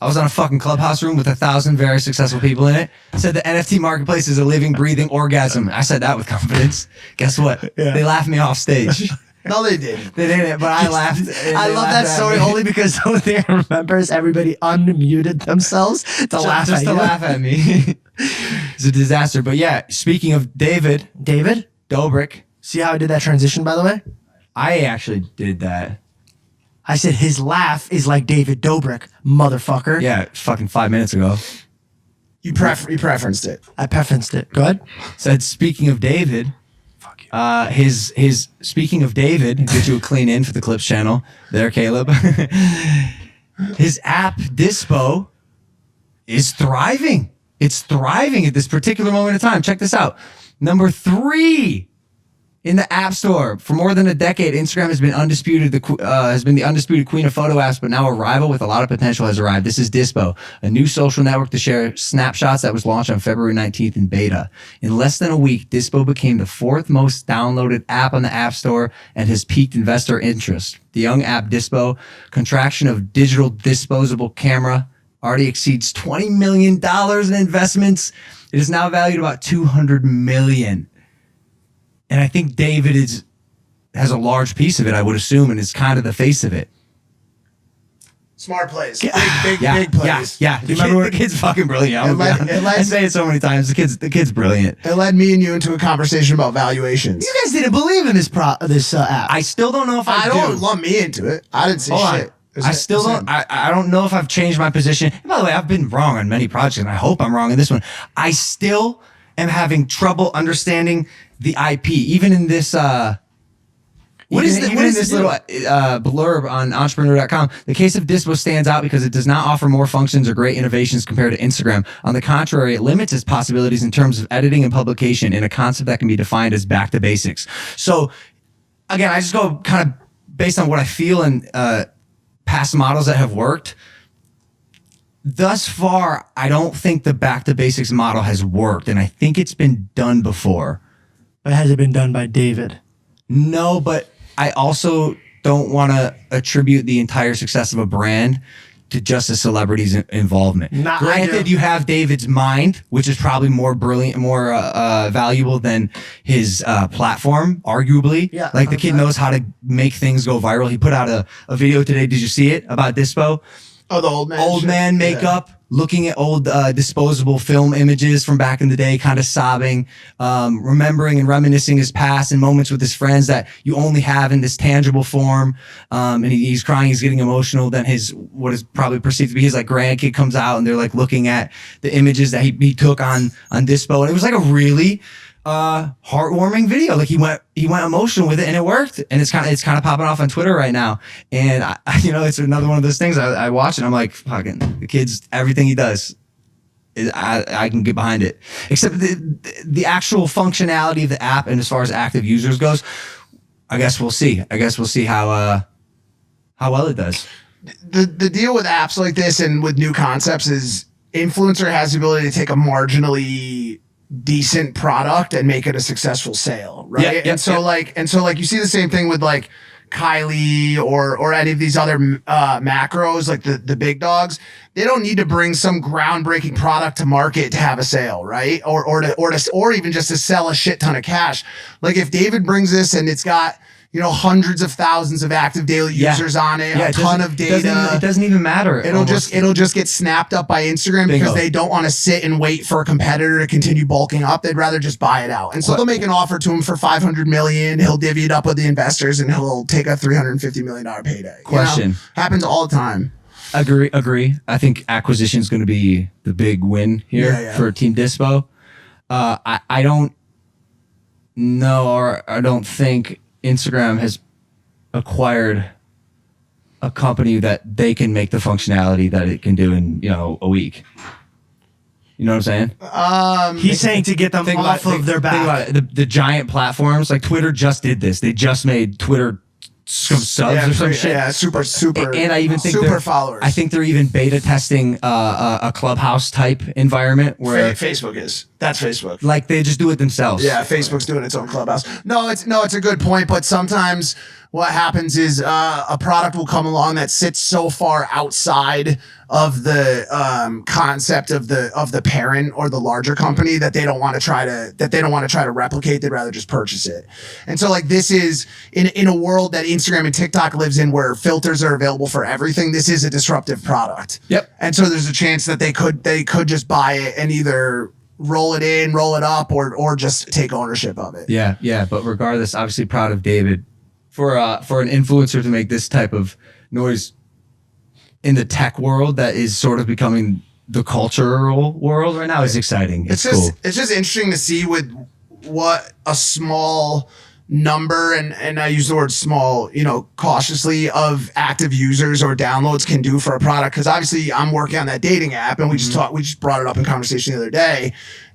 I was on a fucking clubhouse room with 1,000 very successful people in it. Said the NFT marketplace is a living, breathing orgasm. I said that with confidence. Guess what? Yeah. They laughed me off stage. No, they didn't. They didn't, but I laughed. and I they love laughed that at story me. only because the only thing I remember is everybody unmuted themselves to laugh just at to you. laugh at me. It's a disaster. But yeah, speaking of David David, Dobrik, see how I did that transition, by the way? I actually did that. I said his laugh is like David Dobrik, motherfucker. Yeah, fucking 5 minutes ago. You preferenced it. I preferenced it. Go ahead. Said speaking of David. Fuck you. His speaking of David, get you a clean in for the Clips channel. There, Caleb. His app Dispo is thriving. It's thriving at this particular moment in time. Check this out. Number 3 in the App Store for more than a decade. Instagram has been the undisputed queen of photo apps, but now a rival with a lot of potential has arrived. This is Dispo, a new social network to share snapshots that was launched on February 19th in beta. In less than a week, Dispo became the 4th most downloaded app on the App Store and has piqued investor interest. The young app Dispo, contraction of digital disposable camera, already exceeds $20 million in investments. It is now valued about $200 million. And I think David has a large piece of it, I would assume, and is kind of the face of it. Smart plays. Yeah, Big plays. Yeah. Do you remember the kid's fucking brilliant? I say it so many times. The kid's brilliant. It led me and you into a conversation about valuations. You guys didn't believe in this app. I still don't know if I don't do. lump me into it. I didn't say Hold on. shit. I still don't. I don't know if I've changed my position. And by the way, I've been wrong on many projects, and I hope I'm wrong in this one. I still am having trouble understanding the IP, even in this. What is this little blurb on entrepreneur.com? The case of Dispo stands out because it does not offer more functions or great innovations compared to Instagram. On the contrary, it limits its possibilities in terms of editing and publication in a concept that can be defined as back to basics. So, again, I just go kind of based on what I feel and past models that have worked. Thus far, I don't think the back to basics model has worked, and I think it's been done before. But has it been done by David? No, but I also don't want to attribute the entire success of a brand to just a celebrity's involvement. Nah, I Granted, do. you have David's mind, which is probably more brilliant, more valuable than his platform, arguably. Yeah, like the kid knows how to make things go viral. He put out a video today. Did you see it about Dispo? Oh, the old man. Old shit. man makeup, looking at old disposable film images from back in the day, kind of sobbing, remembering and reminiscing his past and moments with his friends that you only have in this tangible form. And he's crying, he's getting emotional. Then what is probably perceived to be his like grandkid comes out and they're like looking at the images that he took on Dispo. And it was like a really heartwarming video. Like he went emotional with it, and it worked. And it's kind of popping off on Twitter right now. And it's another one of those things I watch, and I'm like, fucking the kid's everything he does. I can get behind it. Except the actual functionality of the app, and as far as active users goes, I guess we'll see. How well it does. The deal with apps like this and with new concepts is influencer has the ability to take a marginally decent product and make it a successful sale, right? And so you see the same thing with like Kylie or any of these other macros, like the big dogs. They don't need to bring some groundbreaking product to market to have a sale, right? Or even just to sell a shit ton of cash. Like if David brings this and it's got hundreds of thousands of active daily users on it, a ton of data. It doesn't even matter. It'll just get snapped up by Instagram because they don't want to sit and wait for a competitor to continue bulking up. They'd rather just buy it out. And so they'll make an offer to him for $500 million. He'll divvy it up with the investors and he'll take a $350 million payday. Question. Happens all the time. Agree. I think acquisition is going to be the big win here for Team Dispo. I don't know, or I don't think Instagram has acquired a company that they can make the functionality that it can do in a week. You know what I'm saying? He's saying to get them off of their back. Think about it. The giant platforms like Twitter just did this. They just made Twitter some subs or some shit. Yeah, super. And I even think super followers. I think they're even beta testing a Clubhouse type environment where Facebook is. That's Facebook. Like they just do it themselves. Yeah, Facebook's doing its own Clubhouse. No, it's a good point, but sometimes what happens is a product will come along that sits so far outside of the concept of the parent or the larger company that they don't want to try to replicate. They'd rather just purchase it. And so like this is in a world that Instagram and TikTok lives in where filters are available for everything. This is a disruptive product. Yep. And so there's a chance that they could just buy it and either roll it in, roll it up, or just take ownership of it. Yeah. But regardless, obviously proud of David for an influencer to make this type of noise in the tech world that is sort of becoming the cultural world right now is exciting. It's cool. It's just interesting to see with what a small number, and I use the word small, cautiously, of active users or downloads can do for a product. Because obviously I'm working on that dating app, and we just brought it up in conversation the other day,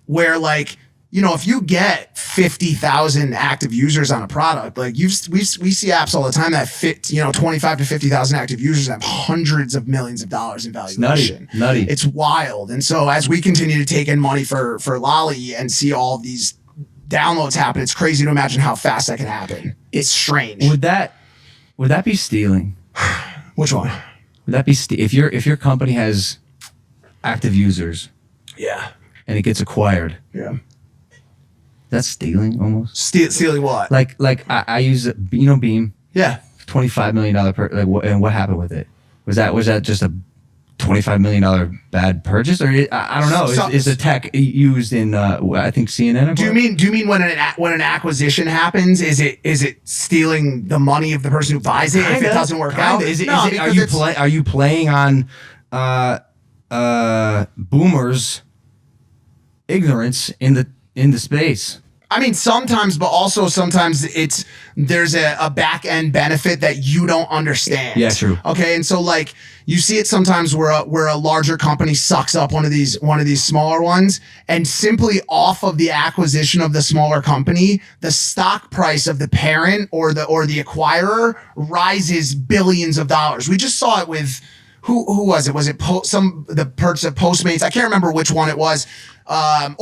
where like, if you get 50,000 active users on a product, like we see apps all the time that fit, 25 to 50,000 active users and have hundreds of millions of dollars in valuation. It's nutty. It's wild. And so as we continue to take in money for Lolly and see all of these downloads happen, it's crazy to imagine how fast that can happen. It's strange. Would that be stealing? Which one? Would that be if your company has active users? Yeah. And it gets acquired. Yeah. That's stealing almost. Stealing what? Like I use Beam. Yeah. $25 million and what happened with it? Was that just a $25 million bad purchase, or I don't know? Is the tech used in I think CNN? Do you mean when an acquisition happens? Is it stealing the money of the person who buys it if it doesn't work out? Are you playing on boomers' ignorance in the space? I mean, sometimes, but also sometimes there's a back end benefit that you don't understand. Yeah, true. Okay, and so like you see it sometimes where a larger company sucks up one of these smaller ones, and simply off of the acquisition of the smaller company, the stock price of the parent or the acquirer rises billions of dollars. We just saw it with who was it? Was it the purchase of Postmates? I can't remember which one it was. I'm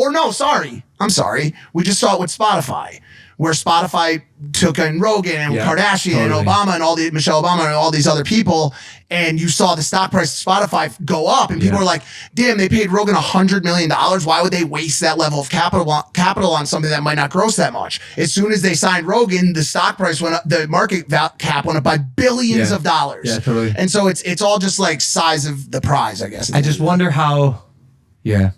sorry. We just saw it with Spotify, where Spotify took in Rogan and Kardashian and Obama and Michelle Obama and all these other people, and you saw the stock price of Spotify go up, and people were like, "Damn, they paid Rogan $100 million. Why would they waste that level of capital on something that might not gross that much?" As soon as they signed Rogan, the stock price went up, the market cap went up by billions of dollars. Yeah, totally. And so it's all just like size of the prize, I guess. I just wonder how. Yeah.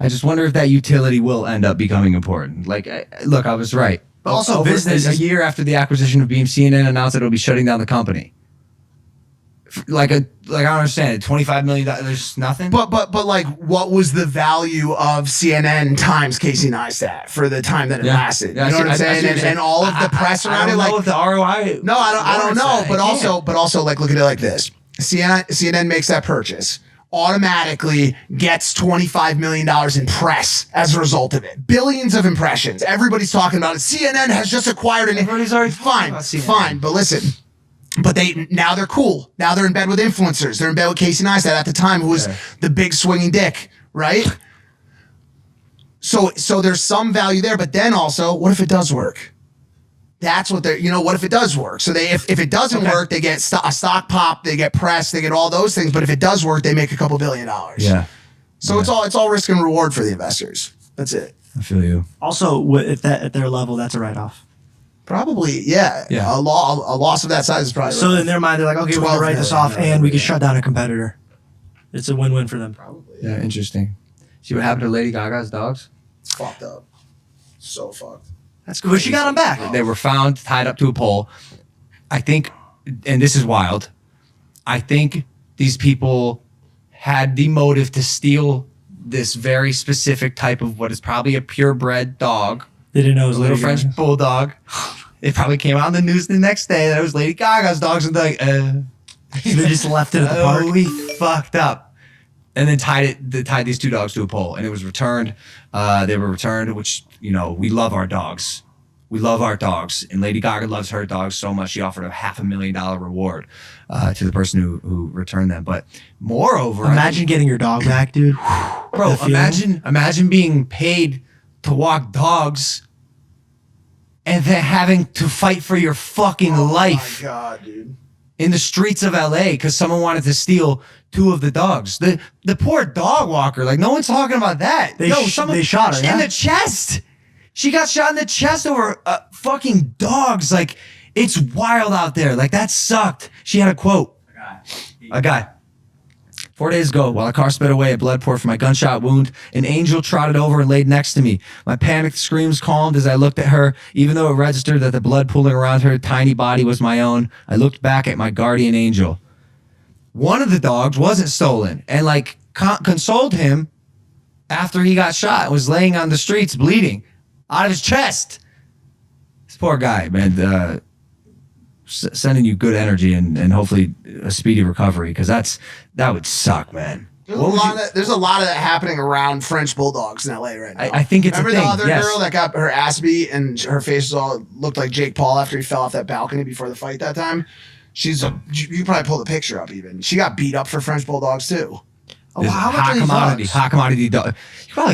I just wonder if that utility will end up becoming important. Like, look, I was right. But also business. A year after the acquisition of Beam, CNN announced that it'll be shutting down the company. Like I don't understand it. $25 million. There's nothing. But like, what was the value of CNN times Casey Neistat for the time that it lasted? Yeah, you know what I'm saying? what you're And all of the press around it, like, if the ROI. no, I don't know. But also, like, look at it like this: CNN makes that purchase, automatically gets $25 million in press as a result of it. Billions of impressions. Everybody's talking about it. CNN has just acquired an. Everybody's already fine, about CNN. fine. But listen. But now they're cool. Now they're in bed with influencers. They're in bed with Casey Neistat at the time, who was the big swinging dick, right? So there's some value there. But then also, what if it does work? That's what they're, what if it does work? So if it doesn't work, they get a stock pop, they get press, they get all those things. But if it does work, they make a couple $1 billion. Yeah. So it's all risk and reward for the investors. That's it. I feel you. Also, at their level, that's a write-off. Probably, yeah. Yeah. A loss of that size is probably. So in their mind, they're like, okay, we can write this off, and we can shut down a competitor. It's a win-win for them. Probably. Yeah, interesting. See what happened to Lady Gaga's dogs? It's fucked up. So fucked. That's good. But she got them back. They were found tied up to a pole. I think, and this is wild, I think these people had the motive to steal this very specific type of what is probably a purebred dog. They didn't know it was A little Lady French Gaga. bulldog. It probably came out on the news the next day that it was Lady Gaga's dogs, and they're like, So they just left it at the park. we fucked up. And then tied these two dogs to a pole, and it was returned. They were returned, which, we love our dogs. We love our dogs, and Lady Gaga loves her dogs so much she offered a $500,000 reward to the person who returned them. But moreover, Imagine getting your dog back, dude. bro, The feeling. imagine being paid to walk dogs and then having to fight for your fucking life Oh my God, dude. in the streets of LA because someone wanted to steal two of the dogs. The poor dog walker, like, no one's talking about that. They shot her, in yeah? the chest. She got shot in the chest over fucking dogs. Like, it's wild out there. Like, that sucked. She had a quote. A guy. 4 days ago, while a car sped away, a blood poured from my gunshot wound. An angel trotted over and laid next to me. My panicked screams calmed as I looked at her. Even though it registered that the blood pooling around her tiny body was my own, I looked back at my guardian angel. One of the dogs wasn't stolen, and consoled him after he got shot and was laying on the streets bleeding out of his chest. This poor guy, man. Sending you good energy and hopefully a speedy recovery, because that would suck, man. There's a lot of that happening around French bulldogs in LA right now. I think it's Remember a thing. the other yes. girl that got her ass beat and her face looked like Jake Paul after he fell off that balcony before the fight that time? You probably pull the picture up even. She got beat up for French bulldogs too. Oh, There's how a much are these dogs? hot commodity dog.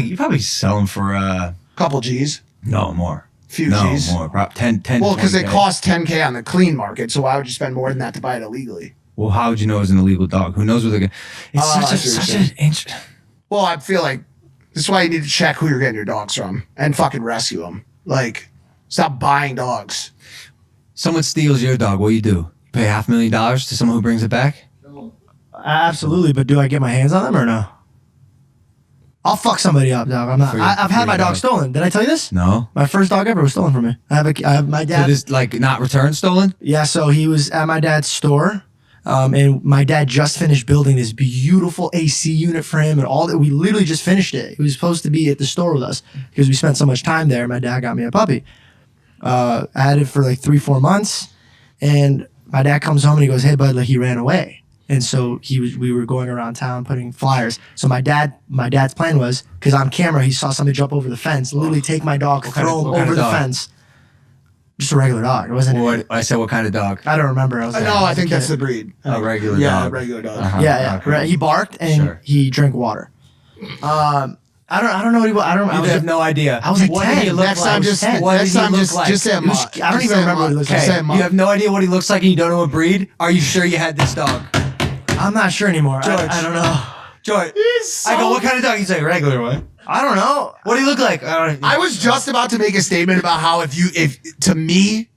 You probably sell them for Couple G's. no more. Few no G's. more. 10. Well, because they 20K. cost $10K on the clean market, so why would you spend more than that to buy it illegally? Well, how would you know it was an illegal dog? Who knows what they're going to... It's I see what such you're an interesting... Well, I feel like this is why you need to check who you're getting your dogs from and fucking rescue them. Like, stop buying dogs. Someone steals your dog, what do? You pay $500,000 to someone who brings it back? Absolutely, but do I get my hands on them or no? I'll fuck somebody up, dog. I'm not. I've had my dog stolen. Did I tell you this? No. My first dog ever was stolen from me. I have my So dad. this, not returned, stolen? Yeah, so he was at my dad's store, and my dad just finished building this beautiful AC unit for him, and all that. We literally just finished it. He was supposed to be at the store with us because we spent so much time there. My dad got me a puppy. I had it for like 3-4 months, and my dad comes home and he goes, "Hey, bud, he ran away." And so we were going around town putting flyers. So my dad's plan was, because on camera he saw somebody jump over the fence, literally take my dog, throw him over the fence. Just a regular dog. It wasn't. I said, what kind of dog? I don't remember. I was like, No, I think that's the breed. A regular Yeah, dog. a regular dog. Uh-huh. Yeah. Okay. Right. He barked and Sure. he drank water. I don't know what he was. I You have no idea. I was like what 10. did he look Next like? time, just What did he look like? just say a It was- mutt. I don't Just even say a remember what he mutt. looks Just like. say a Okay, mutt. you have no idea what he looks like and you don't know a breed? Are you sure you had this dog? I'm not sure anymore. George. I don't know. George, I go, what kind of dog? He's like, regular one. I don't know. What do he look like? I don't I was just about to make a statement about how if to me,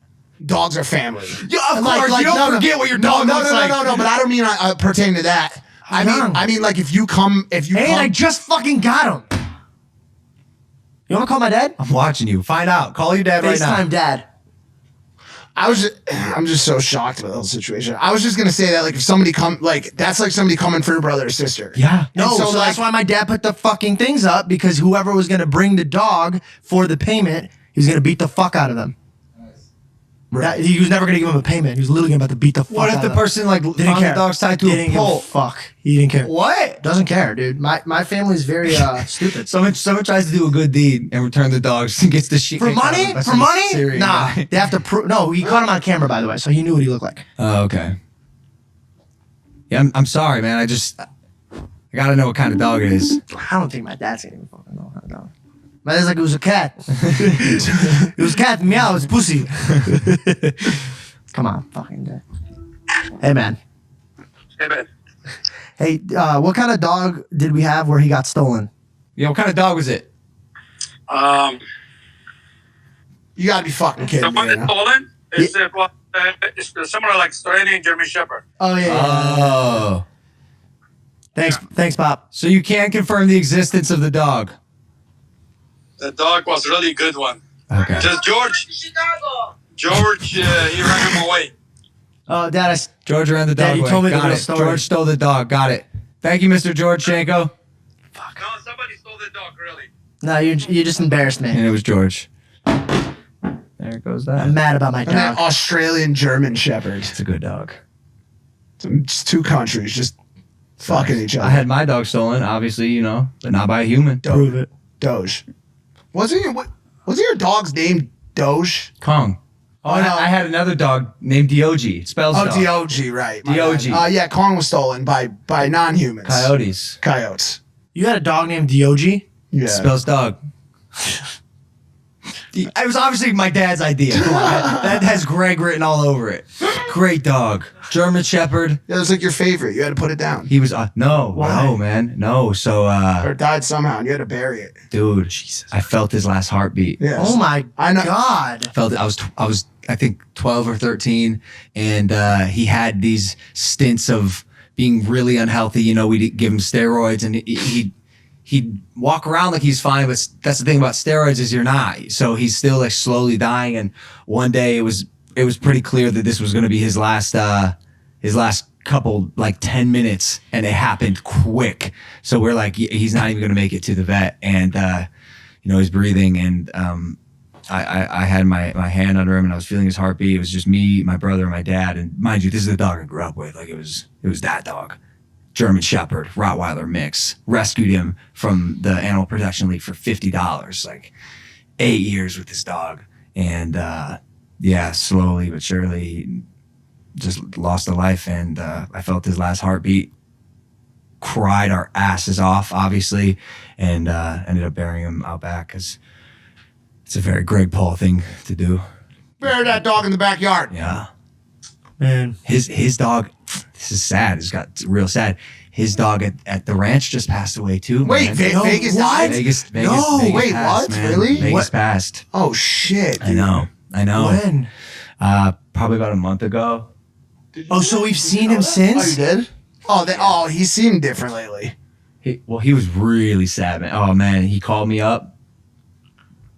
dogs are family. Yeah, of course, you don't forget what your dog looks like. No, but I don't mean pertaining to that. I mean, like if you come. Hey, I just fucking got him. You want to call my dad? I'm watching you. Find out. Call your dad right now. FaceTime dad. I'm just so shocked about the whole situation. I was just gonna say that, like, if somebody that's like somebody coming for your brother or sister. Yeah. No, And so that's why my dad put the fucking things up, because whoever was gonna bring the dog for the payment, he was gonna beat the fuck out of them. That, he was never gonna give him a payment. He was literally about to beat the fuck What out if the of them. person like Didn't found care. the dog's tied to Didn't a give a pole? fuck. He didn't care. What? Doesn't care, dude. My family's very stupid. Someone tries to do a good deed and return the dogs and gets the shit For kicked out of money? them by For some money? Syrian Nah. guy. They have to prove. No, he caught him on camera, by the way, so he knew what he looked like. Oh, okay. Yeah, I'm sorry, man. I gotta know what kind of dog it is. I don't think my dad's gonna even fucking know how to dog. My dad's like, it was a cat. It was a cat. Meow. It's pussy. Come on, fucking dad. Hey, man. Hey, man. Hey, what kind of dog did we have where he got stolen? Yeah, what kind of dog was it? You gotta be fucking kidding The one me. in Poland is it's similar like Australian German Shepherd. Oh, yeah. Oh. Thanks, Pop. So you can't confirm the existence of the dog. The dog was really good one. Okay. Just George, he ran him away. Oh, Dad, George ran the dog Dad, you away. told me the Got real it. story. George stole the dog. Got it. Thank you, Mr. George Shanko. No, somebody stole the dog, really. No, you just embarrassed me. And it was George. There goes that. I'm mad about my And that dog. Australian German Shepherd. It's a good dog. It's two countries just fucking each other. I had my dog stolen, obviously, you know, but not by a human. Prove it. Doge. Wasn't your dog's name Doge? Kong. Oh, Oh, no. I had another dog named Diogi. It spells Oh, dog. D-O-G, right. my D-O-G. bad. Yeah, Kong was stolen by non-humans. Coyotes. Coyotes. You had a dog named Diogi? Yeah. Spells dog. It was obviously my dad's idea. Come on, that has Greg written all over it. Great dog. German Shepherd. It was like your favorite. You had to put it down. He was, no, Why? no, man. No. So, Or it died somehow and you had to bury it. dude, I felt his last heartbeat. Yes. Oh my I know. God. Felt it. I was I think 12 or 13, and he had these stints of being really unhealthy. You know, we'd give him steroids, and he'd walk around like he's fine, but that's the thing about steroids is you're not. So he's still like slowly dying. And one day it was pretty clear that this was going to be his last couple, like 10 minutes, and it happened quick. So we're like, he's not even going to make it to the vet, and you know, he's breathing, and I had my hand under him, and I was feeling his heartbeat. It was just me, my brother, and my dad. And mind you, this is the dog I grew up with. Like it was that dog. German Shepherd, Rottweiler mix. Rescued him from the Animal Protection League for $50. Like 8 years with this dog. And yeah, slowly but surely just lost a life. And I felt his last heartbeat. Cried our asses off, obviously. And ended up burying him out back because it's a very Greg Paul thing to do. Bury that dog in the backyard. Yeah. Man. His dog, this is sad. It's got real sad. His dog at the ranch just passed away too. Wait, man. Vegas what? died? Vegas, No, Vegas wait, passed, what? man. Really? Vegas What? passed. Oh, shit. I know. When? Probably about a month ago. Oh, so we've seen him Oh, you since? did? He's seemed different lately. He was really sad, man. Oh man, he called me up,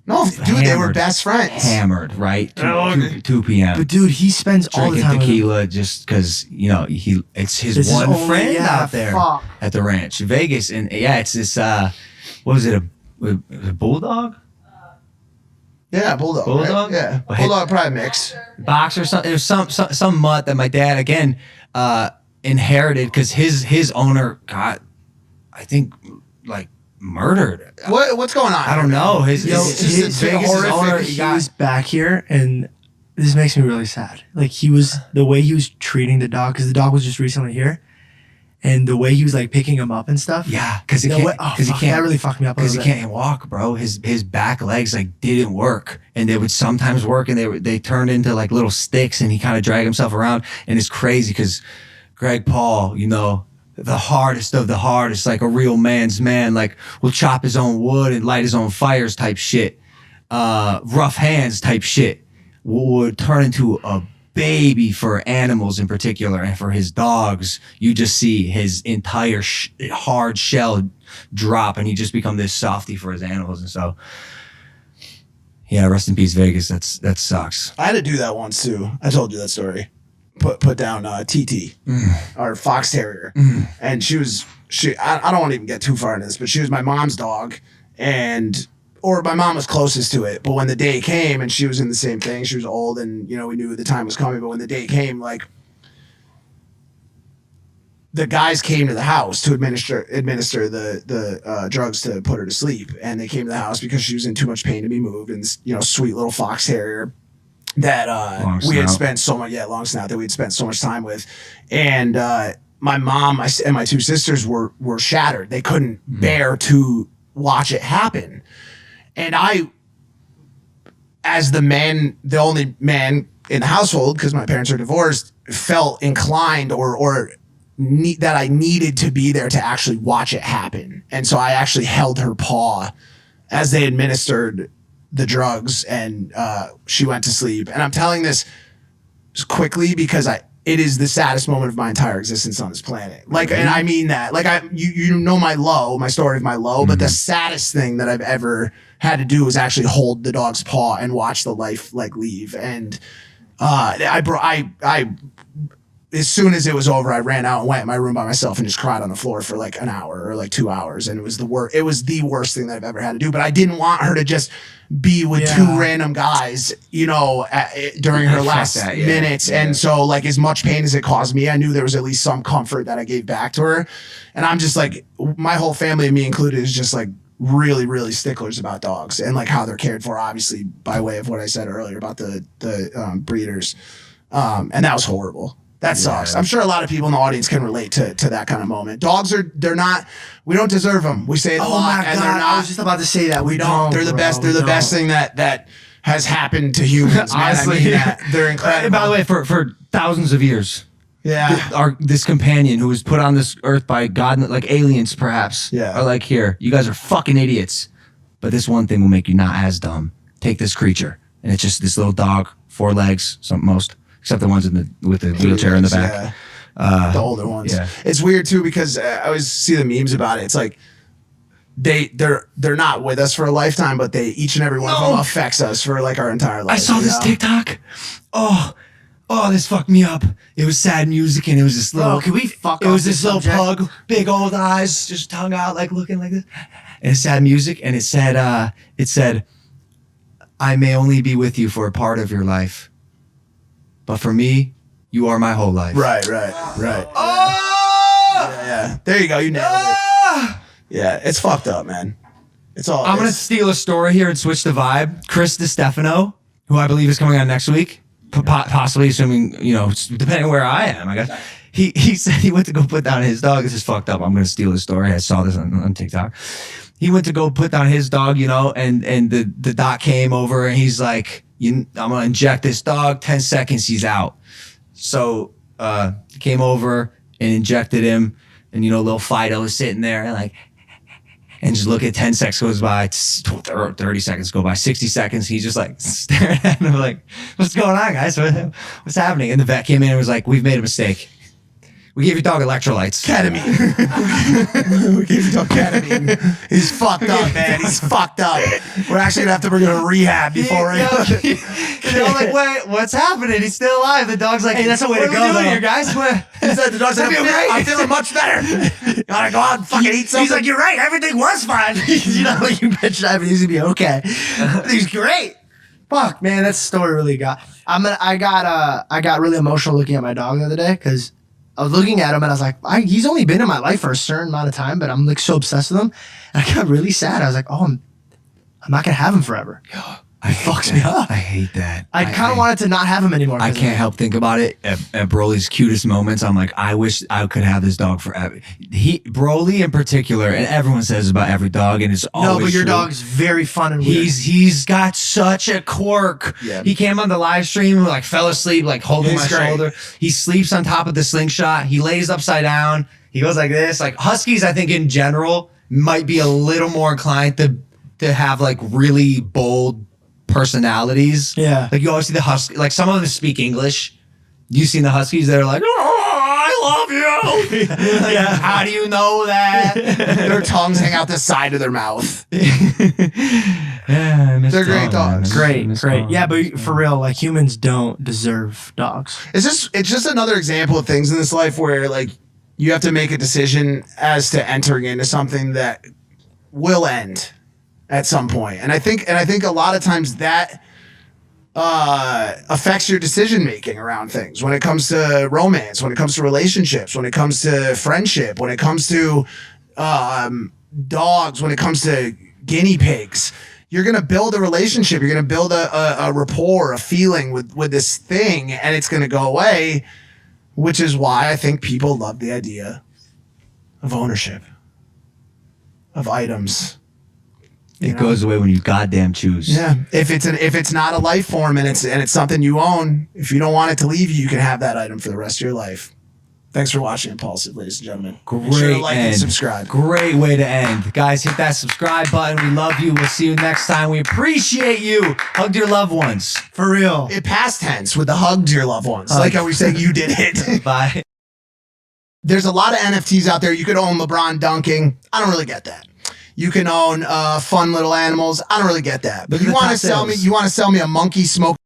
No, dude, they were Hammered. best friends. hammered, right? 2 p.m. But dude, he spends all the Drinking time with him. tequila just because, you know, it's his This is one only- friend yeah, out there fuck. at the ranch, Vegas, and yeah, it's this. What was it? A bulldog, Yeah, Bulldog. Bulldog? Right? Yeah. But Bulldog probably mix. boxer, something. It was some mutt that my dad again inherited because his owner got, I think, like murdered. What's going on? I don't know. His It's just a Vegas' horrific- owner, He he got. was back here, and this makes me really sad. Like the way he was treating the dog, because the dog was just recently here, and the way he was like picking him up and stuff. Yeah, because he The can't. way- Because he fuck, can't. That really fucked me up. Because he can't walk, bro. His back legs like didn't work, and they would sometimes work, and they turned into like little sticks, and he kind of dragged himself around, and it's crazy because Greg Paul, you know, the hardest of the hardest, like a real man's man, like will chop his own wood and light his own fires type shit, rough hands type shit, would turn into a baby for animals in particular, and for his dogs, you just see his entire hard shell drop, and he just become this softy for his animals. And so Yeah, rest in peace, Vegas. That sucks. I had to do that once too. I told you that story. Put down TT, our fox terrier, and I don't want to even get too far into this, but she was my mom's dog, or my mom was closest to it. But when the day came, and she was in the same thing, she was old, and we knew the time was coming. But when the day came, like, the guys came to the house to administer the drugs to put her to sleep, and they came to the house because she was in too much pain to be moved, and sweet little fox terrier that we had spent so much long snout that we had spent so much time with, and my mom and my two sisters were shattered. They couldn't bear to watch it happen, and I, as the only man in the household, because my parents are divorced, felt inclined that I needed to be there to actually watch it happen. And so I actually held her paw as they administered the drugs, and she went to sleep. And I'm telling this quickly because it is the saddest moment of my entire existence on this planet. Like, and I mean that. Like, you know my story of my low, but the saddest thing that I've ever had to do was actually hold the dog's paw and watch the life leave. And I as soon as it was over, I ran out and went in my room by myself and just cried on the floor for like an hour or like 2 hours. And it was the worst thing that I've ever had to do. But I didn't want her to just be with two random guys, during her last minutes. Yeah. And so, like, as much pain as it caused me, I knew there was at least some comfort that I gave back to her. And I'm just like, my whole family, and me included, is just like really, really sticklers about dogs and like how they're cared for, obviously, by way of what I said earlier about the breeders. And that was horrible. That sucks. I'm sure a lot of people in the audience can relate to that kind of moment. Dogs we don't deserve them. We say it a lot, and they're not. I was just about to say that. We don't. They're the best. They're the best thing that has happened to humans. Honestly, I mean that. They're incredible. And by the way, for thousands of years, this companion who was put on this earth by God, like aliens perhaps, are like, here, you guys are fucking idiots, but this one thing will make you not as dumb. Take this creature, and it's just this little dog, 4 legs, most. Except the ones with the wheelchair in the back. The older ones. Yeah. It's weird too because I always see the memes about it. It's like they're not with us for a lifetime, but each and every one of them affects us for like our entire life. I saw this TikTok. Oh, this fucked me up. It was sad music, and it was this little. Can we fuck? It was this little pug, big old eyes, just tongue out, like looking like this, and it's sad music, and it said, "I may only be with you for a part of your life. But for me, you are my whole life." Right. Oh! Yeah. There you go. You nailed it. Yeah, it's fucked up, man. I'm going to steal a story here and switch the vibe. Chris DiStefano, who I believe is coming on next week, possibly assuming, depending where I am, I guess. He said he went to go put down his dog. This is fucked up. I'm going to steal his story. I saw this on TikTok. He went to go put down his dog, and the doc came over, and he's like, I'm going to inject this dog, 10 seconds, he's out. So he came over and injected him, and, little Fido is sitting there and just look at 10 seconds goes by, 30 seconds go by, 60 seconds, he's just like staring at him like, what's going on, guys? What's happening? And the vet came in and was like, we've made a mistake. We gave your dog electrolytes. Ketamine. We gave your dog ketamine. He's fucked up, man. He's fucked up. We're actually gonna have to bring him to rehab before they're like, wait, what's happening? He's still alive. The dog's like, hey, that's a way to go. What are we doing here, guys? He said, the dog's like, I'm feeling much better. You wanna go out and fucking eat something? He's like, you're right. Everything was fine. You mentioned everything's gonna be okay. Everything's great. Fuck, man, that story really got. I got really emotional looking at my dog the other day because I was looking at him and I was like, he's only been in my life for a certain amount of time, but I'm like so obsessed with him. And I got really sad. I was like, I'm not gonna have him forever. It fucks me up. I hate that. I kind of wanted to not have him anymore. I can't help think about it. At Broly's cutest moments, I'm like, I wish I could have this dog forever. Broly in particular, and everyone says about every dog, and it's always no, but your true. dog's very fun and weird. He's got such a quirk. Yeah. He came on the live stream, like fell asleep, like holding my shoulder. He sleeps on top of the slingshot. He lays upside down. He goes like this. Like huskies, I think in general might be a little more inclined to have like really bold personalities. Yeah. Like you always see the husky, like some of them speak English. You've seen the huskies that are like, I love you. Like, yeah. How do you know that? Their tongues hang out the side of their mouth. Yeah, I miss They're great dogs. Great. Yeah, but for real, like humans don't deserve dogs. It's just another example of things in this life where like you have to make a decision as to entering into something that will end at some point. And I think a lot of times that affects your decision making around things when it comes to romance, when it comes to relationships, when it comes to friendship, when it comes to dogs, when it comes to guinea pigs. You're going to build a relationship. You're going to build a rapport, a feeling with this thing, and it's going to go away, which is why I think people love the idea of ownership, of items. It goes away when you goddamn choose. Yeah. If it's not a life form and it's something you own, if you don't want it to leave you, you can have that item for the rest of your life. Thanks for watching Impulsive, ladies and gentlemen. Make sure to like and subscribe. Great way to end. Guys, hit that subscribe button. We love you. We'll see you next time. We appreciate you. Hug your loved ones. For real. It past tense with the hug to your loved ones. Like how we say you did it. Bye. There's a lot of NFTs out there. You could own LeBron dunking. I don't really get that. You can own fun little animals. I don't really get that. But you want to sell me a monkey smoking